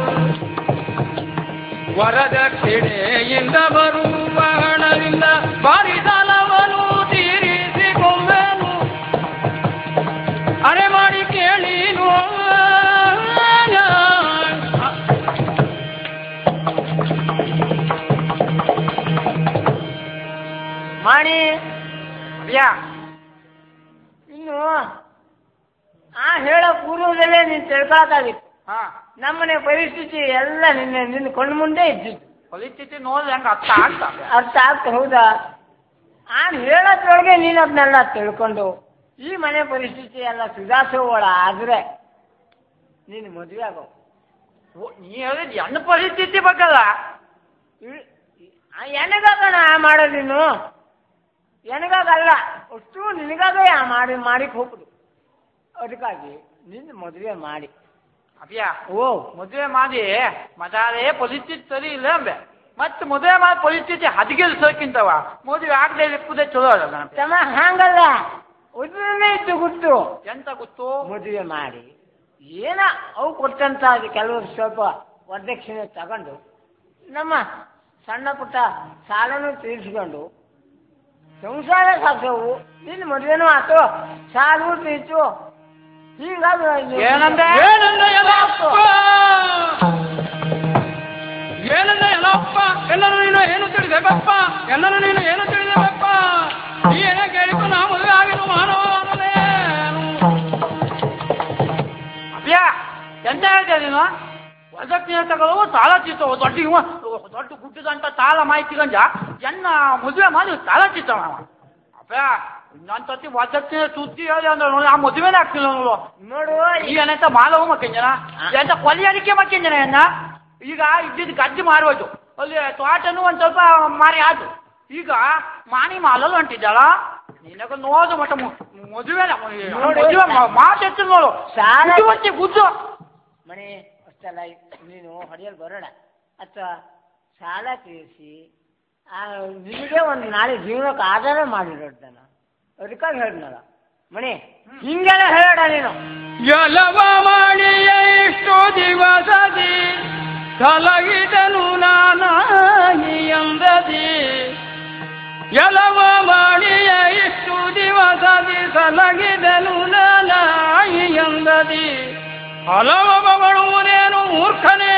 ವರದಕ್ಷಿಣೆಯಿಂದ ಬರುವ ಹಣದಿಂದ ಬಾರಿ ಸಾಲವನ್ನು ತೀರಿಸಿಕೊಂಬೆನು. ಅರೆ ಮಾಡಿ ಕೇಳೀನು ಮಾಡಿ ಅಯ್ಯ ಇನ್ನು ಹೇಳೋ ಪೂರ್ವದಲ್ಲೇ ನೀನು ತಿಳ್ಕೊಳಕ್ಕಾಗಿತ್ತು. ನಮ್ಮನೆ ಪರಿಸ್ಥಿತಿ ಎಲ್ಲ ನಿನ್ನ ಕಣ್ಣು ಮುಂದೆ ಇದ್ದಿದ್ದು. ಪರಿಸ್ಥಿತಿ ನೋಡಿದ್ರೆ ಹೆಂಗ ಅರ್ಥ ಆಗ್ತ ಹೌದಾ? ಹೇಳೋದ್ರೊಳಗೆ ನೀನು ಅದನ್ನೆಲ್ಲ ತಿಳ್ಕೊಂಡು ಈ ಮನೆ ಪರಿಸ್ಥಿತಿ ಎಲ್ಲ ಸುಧಾರಿಸೋಳ ಆದ್ರೆ ನೀನು ಮದುವೆ ಆಗೋ. ನೀ ಹೇಳಿದ್ ಹೆಣ್ಣು ಪರಿಸ್ಥಿತಿ ಬೇಕಲ್ಲ. ಎನಗಾಗಣ ಮಾಡೋದು ನೀನು ಎನಗಾಗಲ್ಲ, ಅಷ್ಟು ನಿನಗಾಗ ಮಾಡಿಕ್ ಹೋಗುದು. ಅದಕ್ಕಾಗಿ ನಿನ್ನ ಮದುವೆ ಮಾಡಿ ಅಪ್ಪ ಮದುವೆ ಮಾಡಿ ಮದಾರೇ ಪರಿಸ್ಥಿತಿ ಸರಿ ಇಲ್ಲ ಅಂಬೆ ಮತ್ತೆ ಮದುವೆ ಮಾಡಿ ಪರಿಸ್ಥಿತಿ ಹದಗೆಲ್ ಸೋಕಿಂತವ ಮದುವೆ ಆಗದೆ ಇಪ್ಪುದೇ ಚಲೋ ಅಲ್ಲ ತಮ್ಮ ಹಂಗಲ್ಲ. ಮೊದಲನೇ ಇತ್ತು ಗುಟ್ಟು ಎಂತ ಗೊತ್ತು? ಮದುವೆ ಮಾಡಿ ಏನ ಅವು ಕೊಟ್ಟಂತ ಕೆಲವರು ಸ್ವಲ್ಪ ವರದಕ್ಷಿಣೆ ತಗೊಂಡು ನಮ್ಮ ಸಣ್ಣ ಪುಟ್ಟ ಸಾಲನು ತೀರಿಸ್ಕೊಂಡು ಸಂಸಾರ ಸಾಕ್ಸವು. ನಿನ್ನ ಮದುವೆನೂ ಆತು, ಸಾಲು ತೀರ್ಸು. ಹೀಗಾದ್ರೆ ಏನಂದ ಎಲ್ಲಪ್ಪ ಎಲ್ಲರೂ ನೀನು ಏನು ತಿಳಿದೆ ಬಪ್ಪ, ಎಲ್ಲರೂ ನೀನು ಏನು ತಿಳಿದೆ ಬಪ್ಪ, ಈ ಏನೇ ಕೇಳಿಕೊಂಡು ನಾ ಮದುವೆ ಆಗಿದ್ದು ಮಾನವ ಅಪ್ಪ ಎಂತ ಹೇಳ್ತಾ ನೀನು? ವರದಕ್ಷಿಣೆ ತಗೊಳ್ಳೋ ಸಾಲ ತೀರ್ಸೋ ದೊಡ್ಡ ಗುಡ್ಡದಂತ ಸಾಲ ಮಾಹಿತಿ ಗಂಜ ಎನ್ನ ಮದುವೆ ಮಾಡಿ ಸಾಲ ತೀರ್ಸವ ಅಪ್ಪ. ಇನ್ನೊಂದ್ ಸತಿ ವರದಕ್ಷಿಣೆ ಸುದ್ದಿ ಹೇಳಿ ಅಂದ್ರೆ ನೋಡಿ ಆ ಮದುವೆನೇ ಆಗ್ತಿಲ್ಲ ನೋಡು. ಈಗ ಏನಂತ ಮಾಲವು ಮಕ್ಕಂಜನ ಎಂತ ಕೊಲಿಯಾರಿಕೆ ಮಕ್ಕಂಜನ ಎನ್ನ ಈಗ ಇದ್ದಿದ್ದು ಗದ್ದೆ ಮಾರೋದು ಅಲ್ಲಿ ತೋಟನು ಒಂದ್ ಸ್ವಲ್ಪ ಮಾರಿ ಆಯ್ತು. ಈಗ ಮಾನಿ ಮಾಲಲ್ಲಿ ಹೊಂಟಿದ್ದಾಳ ನಿನಗೆ ನೋಡು ಮತ್ತೆ ಮದುವೆ ಮಾತೆತ್ತು ನೋಡು ಬುದ್ಧಿ ಬುದ್ಧು ಮಣಿ ಅಷ್ಟಲ್ಲ ನೀನು ಹೊಡೆಯಲು ಬರೋಣ ಅಥವಾ ಸಾಲ ತೀರಿಸಿ ನಿಮಗೆ ಒಂದು ನಾಳೆ ಜೀವನಕ್ಕೆ ಆಧಾರ ಮಾಡಿರೋಣ ಅದಕ್ಕಾಗಿ ಹೇಳಿದ್ನಲ್ಲ ಮಣಿ ಹಿಂಗೆಲ್ಲ ಹೇಳೋಣ ನೀನು ಎಲ್ಲವ ಮಾಡಿಯ ಇಷ್ಟು ದಿವಸದಿ ಕಲಗಿದನು ನಾನಾಗಿ ಎಂದದಿ ಎಲ್ಲವ ಮಾಡಿಯ ಇಷ್ಟು ದಿವಸದಿ ಸಲಗಿದನು ನಾನಾಗಿ ಎಂದದಿ ಹಲವ ಬಗಳುವುದೇನು ಮೂರ್ಖನೇ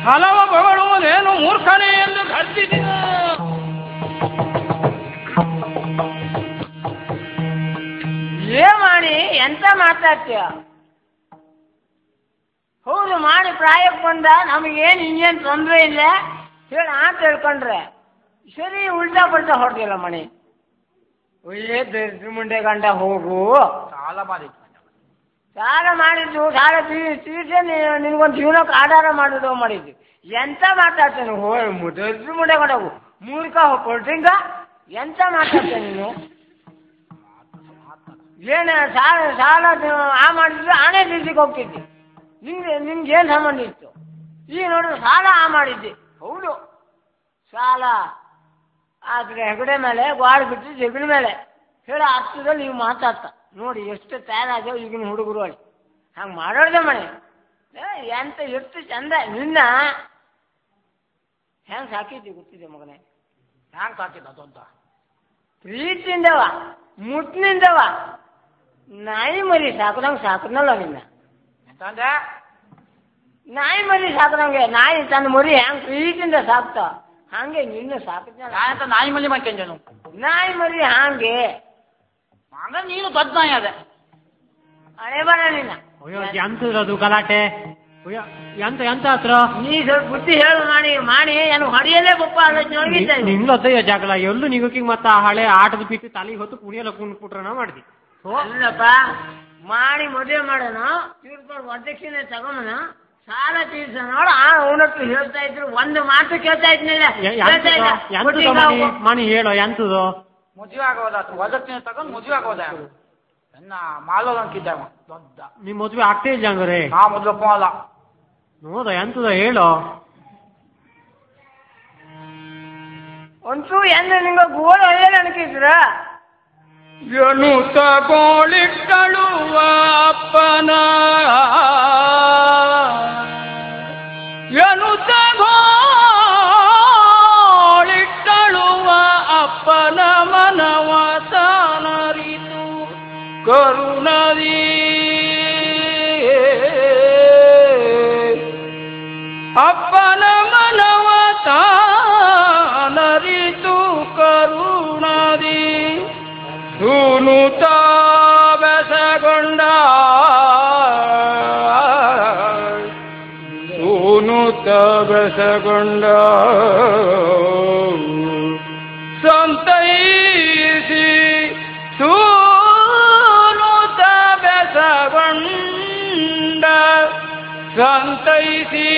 ಹಲವ ಬಗಳುವುದೇನು ಮೂರ್ಖನೇ ಎಂದು ಕರ್ತಿದ್ದ ಮಾಡಿ ಎಂತ ಮಾತಾಡ್ತೀಯ ಹೌದು ಮಾಡಿ ಪ್ರಾಯಕ್ಕೆ ಬಂದ ನಮಗೇನು ಇನ್ನೇನು ತೊಂದರೆ ಇಲ್ಲ ಹೇಳಿ ಅಂತ ಹೇಳ್ಕೊಂಡ್ರೆ ಸರಿ ಉಲ್ಟಾ ಪಲ್ಟಾ ಹೊಡೆದಿಲ್ಲ ಮಣಿ ಒಳ್ಳೆ ದರ್ಜಿ ಮುಂಡೆ ಗಂಡ ಹೋಗು ಸಾಲ ಮಾಡಿದ್ದು ಸಾಲ ತೀರ್ಸೆ ನಿನ್ಗೊಂದು ಜೀವನಕ್ಕೆ ಆಧಾರ ಮಾಡಿದ್ದು ಮಾಡಿದ್ವಿ ಎಂತ ಮಾತಾಡ್ತೇನೆ ದರ್ಜಿ ಮುಂಡೆ ಗಂಡ ಹೋಗು ಮೂರ್ಖ ಕೊಡ್ರಿಂಗ ಎಂತ ಮಾತಾಡ್ತೇನೆ ನೀನು ಏನು ಸಾಲ ಮಾಡಿದ್ರೆ ಆಣೆ ಬೀಸಿಗೆ ಹೋಗ್ತಿದ್ದೆ ನಿಮ್ಗೆ ಏನು ಸಂಬಂಧ ಇತ್ತು ಈಗ ನೋಡಿದ್ರೆ ಸಾಲ ಮಾಡಿದ್ದೆ ಹೌದು ಸಾಲ ಆದರೆ ಹೆಗಡೆ ಮೇಲೆ ಗಾಳಿ ಬಿಟ್ಟು ಜಗಳ ಮೇಲೆ ಹೇಳೋ ಅರ್ಥದಲ್ಲಿ ನೀವು ಮಾತಾಡ್ತಾ ನೋಡಿ ಎಷ್ಟು ತಯಾರಾಗ್ಯಾವ ಈಗಿನ ಹುಡುಗರು ಅಲ್ಲಿ ಹಂಗೆ ಮಾಡೋದೇ ಮನೆ ಎಂತ ಎಷ್ಟು ಚಂದ ನಿನ್ನ ಹೆಂಗೆ ಸಾಕಿದ್ದೆ ಗೊತ್ತಿದೆ ಮಗನೇ ಹ್ಯಾಂಗೆ ಸಾಕಿದ್ದ ಅಂತ ಪ್ರೀತಿಯಿಂದವ ಮುಟ್ಟಿನಿಂದವ ನಾಯಿ ಮರಿ ಸಾಕದಂಗೆ ಸಾಕದ್ನಲ್ಲ ನಿನ್ನ ಎಂತಂದೆ ನಾಯಿ ಮರಿ ಸಾಕದಂಗೆ ನಾಯಿ ತನ್ನ ಮರಿ ಹೆಂಗೆ ಪ್ರೀತಿಯಿಂದ ಸಾಕ್ತ ಹಂಗೆ ನಿನ್ನ ಸಾಕಿದ್ನಲ್ಲ ನಾಯಂತ ನಾಯಿ ಮಲ್ಲಿ ಮಾಡ್ಕೊಂಡೇನು ನಾಯಿ ಮರಿ ಹಂಗೆ ಹಂಗ ನೀನು ದೊಡ್ಡ ನಾಯಿ ಅದೇ ಹಣೆ ಬರ ನಿನ್ನ ಎಂತದು ಗಲಾಟೆ ಎಂತ ಎಂತ ಹತ್ರ ನೀ ಸ್ವಲ್ಪ ಬುದ್ಧಿ ಹೇಳು ಮಾಡಿ ಏನು ಹೊಡೆಯಲೇ ಬಪ್ಪ ನಿಂಗದಯ್ಯ ಜಾಗಲ ಎಲ್ಲೂ ನಿಗೋಕಿ ಮತ್ತ ಹಳೆ ಆಟದ ಪೀಠ ತಲೆಗೆ ಹೊತ್ತು ಕುಣಿಯಲ್ಲ ಕುಂಟ್ಬಿಟ್ರನ ಮಾಡ್ದಿ ಅಲ್ಲಪ್ಪ ಮಾಡಿ ಮದುವೆ ಮಾಡೋಣ ತೀರ್ಕೊಂಡು ಅಧ್ಯಕ್ಷನೇ ತಗೊಂಬನ ಸಾಲ ತೀರ್ಸ ನೋಡ ಅವನತ್ರ ಹೇಳ್ತಾ ಇದ್ರು ಒಂದು ಮಾತು ಕೇಳ್ತಾ ಇದ್ನಿಲ್ಲ ಮಣಿ ಹೇಳೋ ಎಂತದು ಮದುವೆ ಆಗೋದ ವದಕ್ಷಿಣೆ ತಗೊಂಡು ಮದುವೆ ಆಗೋದ ಎನ್ನ ಮಾಲೋದಂಕಿದ್ದ ದೊಡ್ಡ ನಿಮ್ ಮದುವೆ ಆಗ್ತೇ ಇಲ್ಲ ಹಂಗಾರೆ ನಾ ಮದುವೆ ಪೋಲ ನೋದ ಎಂತದ ಹೇಳೋ ಒಂಚೂ ಎಂದ ನಿಂಗ ಗೋಳು ಏನು ಅನ್ಕಿದ್ರ ಎನು ತಗೋಳಿಟ್ಟಳುವ ಅಪ್ಪನ ಎನು ತಗೋಳಿಟ್ಟಳುವ ಅಪ್ಪನ ಮನವ ತಾನರಿತು ಕರುಣದಿ ಅಪ್ಪನ ಮನವ ತಾನರಿತು ಕರುಣದಿ ಸೂನುತ ಬೆಸಗೊಂಡ ಸಂತೈಸಿ ಸೂನುತ ಬೆಸಗೊಂಡ ಸಂತೈಸಿ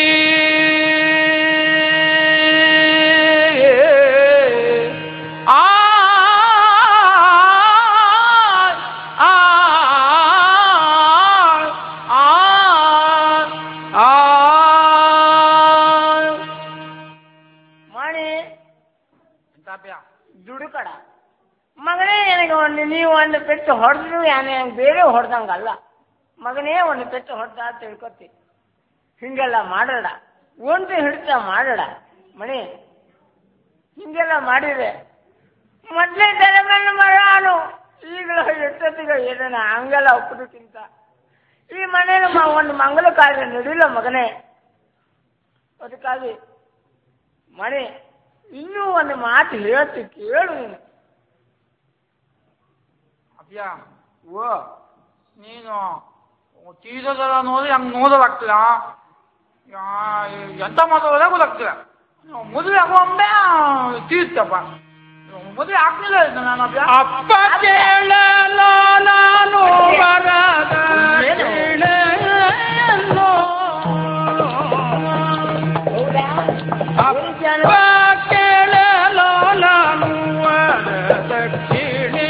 ದುಡುಕಡ ಮಗನೇ ನನಗೆ ನೀವು ಒಂದು ಪೆಟ್ಟು ಹೊಡೆದ್ರು ಏನು ಬೇರೆ ಹೊಡೆದಂಗಲ್ಲ ಮಗನೇ ಒಂದು ಪೆಟ್ಟು ಹೊಡೆದ ತಿಳ್ಕೊತಿ ಹಿಂಗೆಲ್ಲ ಮಾಡೋಣ ಒಂಟು ಹಿಡಿತ ಮಾಡೋಣ ಮಣಿ ಹಿಂಗೆಲ್ಲ ಮಾಡಿದ್ರೆ ಮೊದಲೇ ತಲೆಮಣ್ಣು ಮಾಡೋನು ಈಗಲೂ ಎಷ್ಟೊತ್ತಿಗೆ ಏನ ಹಂಗೆಲ್ಲ ಒಪ್ಪದಕ್ಕಿಂತ ಈ ಮನೇಲಿ ಒಂದು ಮಂಗಲ ಕಾರ್ಯ ನಡಿಲ್ಲ ಮಗನೇ ಅದಕ್ಕಾಗಿ ಮಣಿ ಇನ್ನೂ ಒಂದು ಮಾತು ಹೇಳ್ತಿ ಕೇಳು ನೀನು ಅಬ್ಯಾ ಓ ನೀನು ತೀರೋದಲ್ಲ ನೋಡಿ ಹಂಗೆ ನೋಡೋದಾಗ್ತಿಲ್ಲ ಎಂತ ಮಾತಾಡೋದೇ ಗೊತ್ತಾಗ್ತಿಲ್ಲ ಮದುವೆ ಆಗುವಂಬೆ ತೀರ್ತಪ್ಪ ಮದುವೆ ಆಗ್ತಿಲ್ಲ ನಾನು ಅಬ್ಯಾ ಅಪ್ಪ ಕೇಳಲ್ಲ ನಾನು ಬರದ ಅಪ್ಪ ಕೇಳಲ್ಲ ನಾನು ದಕ್ಷಿಣೆ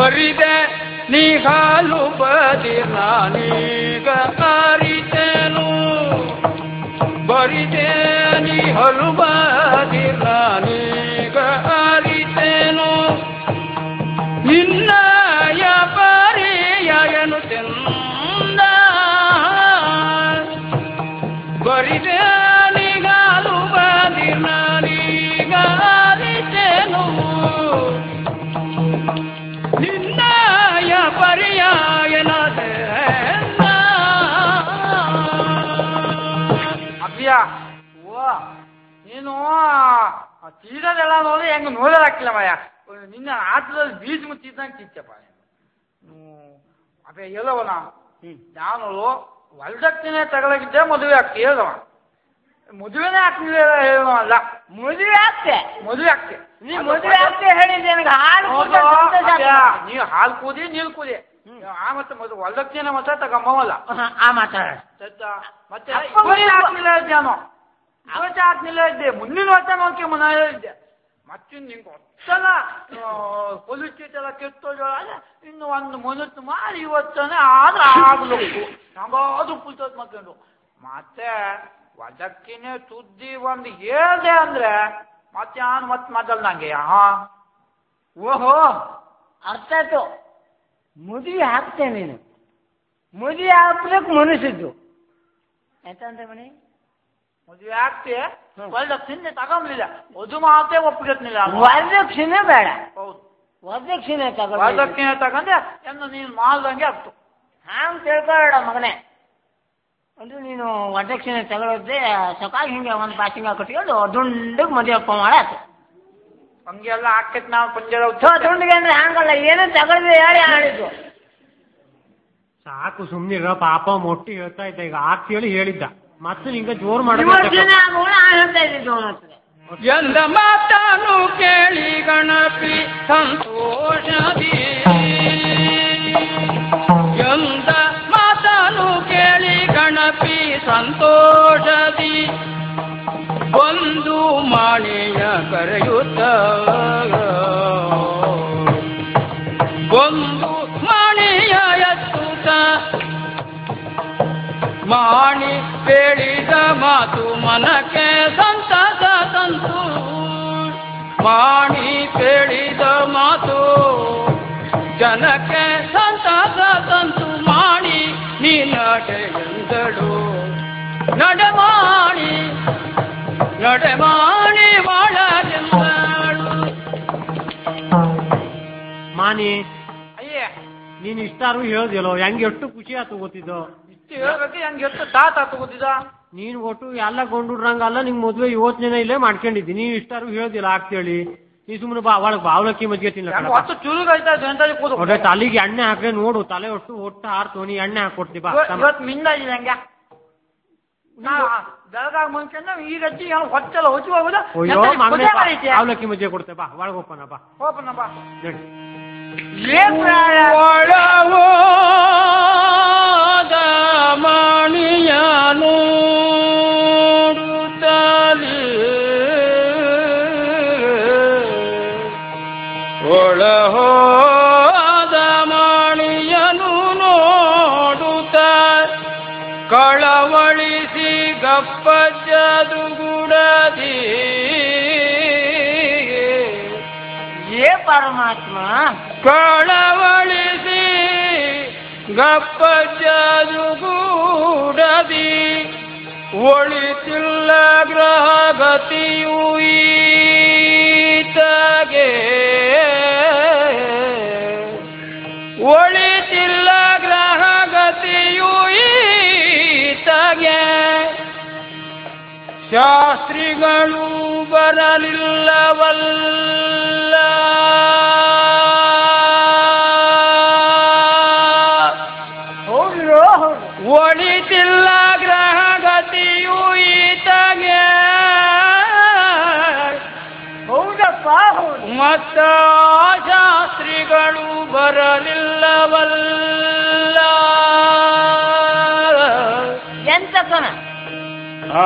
ಬರಿದೆ ನೀ ಹಾಲು ಬದಿರ್ ನಾನೀಗ ಅರಿತೆನು ಬರಿದೆ ನೀ ಹಾಲು ಬದಿರ್ ನಾನೀಗ ಅರಿತೆನು ನಿನ್ನಯ ಪರಿಯನು ಚೆಂದ ಬರಿದೆ ನೀ ಹಾಲು ಬದಿರ್ ನಾನೀಗ ಅರಿತೆನು ನಿನ್ನಯ ಪರ್ಯಾಯನ ಅಭಿಯ ಓ ನೀನು ತೀರದೆಲ್ಲ ನೋಡಿ ಹೆಂಗ ನೋಡೋದಾಕಿಲ್ಲ ಮಯ ನಿನ್ನ ಆಟದಲ್ಲಿ ಬೀಜ ಮುಚ್ಚಿದ್ದಂಗೆ ಚಿತ್ತಪ್ಪ ಅಭ್ಯ ಹೇಳವನ ನಾನು ಹೊಲ್ದಕ್ಕಿನೇ ತಗೊಳಗಿದ್ದೆ ಮದುವೆ ಆಗ್ತಿ ಹೇಳವ ಮದುವೆನೇ ಆಗ್ತಿಲ್ಲ ಹೇಳೋಲ್ಲ ಮದುವೆ ಆಗ್ತೆ ಮದುವೆ ಆಗ್ತಿ ನೀ ಮದುವೆ ಆಗ್ತೆ ಹೇಳಿದ್ದೆ ನನಗೆ ಹಾಲು ನೀವು ಹಾಲು ಕೂದಿ ನೀರು ಕೂದಿ ಆ ಮತ್ತೆ ಮದುವೆ ಹೊಲ್ದಕ್ಕಿನ ಮತ್ತೆ ತಗೊಂಬವಲ್ಲ ಆ ಮಾತಾಡ ಮತ್ತೆ ಆಗ್ಲಿಲ್ಲ ನಾನು ವರ್ಷ ಆಗ್ಲಿಲ್ಲ ಇದ್ದೆ ಮುಂದಿನ ವರ್ಷ ನೋಡ್ಕೆ ಮನ ಇದ್ದೆ ಮತ್ತೆ ನಿಂಗೆ ಹೊತ್ತಲ್ಲ ಪೊಲೀಸ್ ಎಲ್ಲ ಕೆಟ್ಟೋಜೋಳ ಇನ್ನು ಒಂದು ಮನಸ್ಸು ಮಾಡಿ ಇವತ್ತನೇ ಆದ್ರೆ ಆಗ್ಬೇಕು ನಂಗಾದ್ರು ಪುಲ್ತೋದ್ ಮಕ್ಕಳು ಮತ್ತೆ ಒದಕ್ಕಿನೇ ಸುದ್ದಿ ಒಂದು ಹೇಳ್ದೆ ಅಂದ್ರೆ ಮತ್ತೆ ನಾನು ಮತ್ತೆ ಮಾತಲ್ಲ ನಂಗೆ ಓಹೋ ಅರ್ಥ ಆಯ್ತು ಮದುವೆ ಹಾಕ್ತೇನೆ ನೀನು ಮದುವೆ ಹಾಕ್ಬೇಕು ಮನಸ್ಸಿದ್ದು ಎಂತಂದ್ರೆ ಮನೆ ಮದುವೆ ಆಗ್ತಿ ವರದಕ್ಷಿಣೆ ತಗೊಂಡ್ಲಿಲ್ಲ ಅದು ಮಾತೇ ಒಪ್ಪಿಗೆತ್ನಿಲ್ಲ ವರದಕ್ಷಿಣೆ ಬೇಡ ಹೌದು ವರದಕ್ಷಿಣೆ ವರದಕ್ಷಿಣೆ ತಗೊಂಡೆ ಎಂದು ನೀನು ಮಾಡ್ದಂಗೆ ಆಗ್ತು ಹಂಗೆ ತಿಳ್ಕೊಳ್ಳೋಣ ಮಗನೇ ಅಂದ್ರೆ ನೀನು ವರದಕ್ಷಿಣೆ ತಗೊಳ್ಳೋದೇ ಸಕಾಲ ಹಿಂಗೆ ಒಂದು ಪಾಸಿಂಗ ಕಟ್ಕೊಂಡು ದುಂಡಿಗೆ ಮದುವೆ ಅಪ್ಪ ಮಾಡಾತು ಹಂಗೆಲ್ಲ ಹಾಕತ್ ನಾವು ಪಂಜರ ದುಂಡಿಗೆ ಅಂದ್ರೆ ಹಂಗಲ್ಲ ಏನೋ ತಗೊಳ್ದೆ ಹೇಳಿ ಹೇಳಿದ್ದು ಸಾಕು ಸುಮ್ನಿರ ಪಾಪ ಮೊಟ್ಟಿ ಹೇಳ್ತಾ ಇದ್ದ ಈಗ ಹೇಳಿ ಹೇಳಿದ್ದ ಮತ್ತೆ ನಿಂಗೆ ಜೋರ್ ಹೇಳ್ತಾ ಇದ್ದಿದ್ದು ಎಂದ ಮಾತನು ಕೇಳಿ ಗಣಪಿ ಸಂತೋಷದಿ ಎಂದ ಮಾತನು ಕೇಳಿ ಗಣಪಿ ಸಂತೋಷದಿ ಒಂದು ಮಾಣಿಯ ಕರೆಯುತ್ತ ಒಂದು ಮಾಣಿಯ ಎತ್ತುತ್ತ ಮಾಣಿ ಹೇಳಿದ ಮಾತು ಮನಕ್ಕೆ ಸಂತಸ ತಂತು ಮಾಣಿ ಹೇಳಿದ ಮಾತು ಜನಕ್ಕೆ ಸಂತಸ ತಂತು ಮಾಣಿ ನೀ ನಡೆಯಂದಳು ನಡೆಮಾಣಿ ನಡೆಮಾಣಿ ಮಾಡಲೆಂದಳು ಮಾನಿ ಅಯ್ಯೇ ನೀನ್ ಇಷ್ಟಾರು ಹೇಳ್ದಿಲ್ಲೋ ಹೆಂಗೆ ಎಷ್ಟು ಖುಷಿ ಆತು ಗೊತ್ತಿದ್ದು ಇಷ್ಟು ಹೇಳ್ಬೇಕು ಹೆಂಗೆ ಎಷ್ಟು ತಾತ ತಗೋತಿದ ನೀನ್ ಒಟ್ಟು ಎಲ್ಲ ಗೊಂಡುಡ್ರಂಗಲ್ಲ ನಿಂಗ್ ಮದ್ವೆ ಯೋಚನೆ ಇಲ್ಲೇ ಮಾಡ್ಕೊಂಡಿದ್ದಿ ನೀವ್ ಇಷ್ಟಾರು ಹೇಳ್ದಿಲ್ಲ ಆಗ್ತೇಳಿ ನೀ ಸುಮ್ಮನೆ ಬಾ ಒಳಗ್ ಅವಲಕ್ಕಿ ಮಜ್ಜಿಗೆ ತಿನ್ಲ ಹೊತ್ತು ಚುರುಗಾಯ್ತಾ ಕೂದು ತಲೆಗೆ ಎಣ್ಣೆ ಹಾಕ್ರೆ ನೋಡು ತಲೆ ಒಟ್ಟು ಹಾರ್ತು ನೀ ಎಣ್ಣೆ ಹಾಕೊಡ್ತಿ ಬಾ ಇವತ್ತು ಮಿಂದಾಗಿದೆ ಹಂಗೆ ಬೆಳಗಾಗ ಮುಂಚೆ ಈಗ ಹೊಚ್ಚಲ್ಲ ಹೊಚ್ಚಿ ಹೋಗುದ ಅವಲಕ್ಕಿ ಮಜ್ಜಿಗೆ ಕೊಡ್ತೇ ಬಾ ಒಳಗ್ ಹೋಗೋಣ ಬಾ ಹೋಗೋಣ ಬಾ ಮಾಣಿಯನು ಒಳಹೋದ ಮಾಣಿಯನು ನೋಡುತ್ತ ಕಳವಳಿಸಿ ಗಪ್ಪಜ್ಜದುಗುಡದಿ ಪರಮಾತ್ಮ ಕಳವಳಿಸಿ ಗಪ್ಪಜ್ಜದುಗೂಡದಿ ಒಳಿತಿಲ್ಲ ಗ್ರಹಗತಿಯು ಈತಗೆ ಒಳಿತಿಲ್ಲ ಗ್ರಹಗತಿಯು ಈತಗೆ ಶಾಸ್ತ್ರಿಗಳು ಬರಲಿಲ್ಲವಲ್ಲ ಒಳಿತಿಲ್ಲ ಗ್ರಹಗತಿಯು ಈತಗೆ ಹೌದಪ್ಪ ಮತ್ತ ಶಾಸ್ತ್ರಿಗಳು ಬರಲಿಲ್ಲವಲ್ಲ ಎಂತ ಕಣ ಆ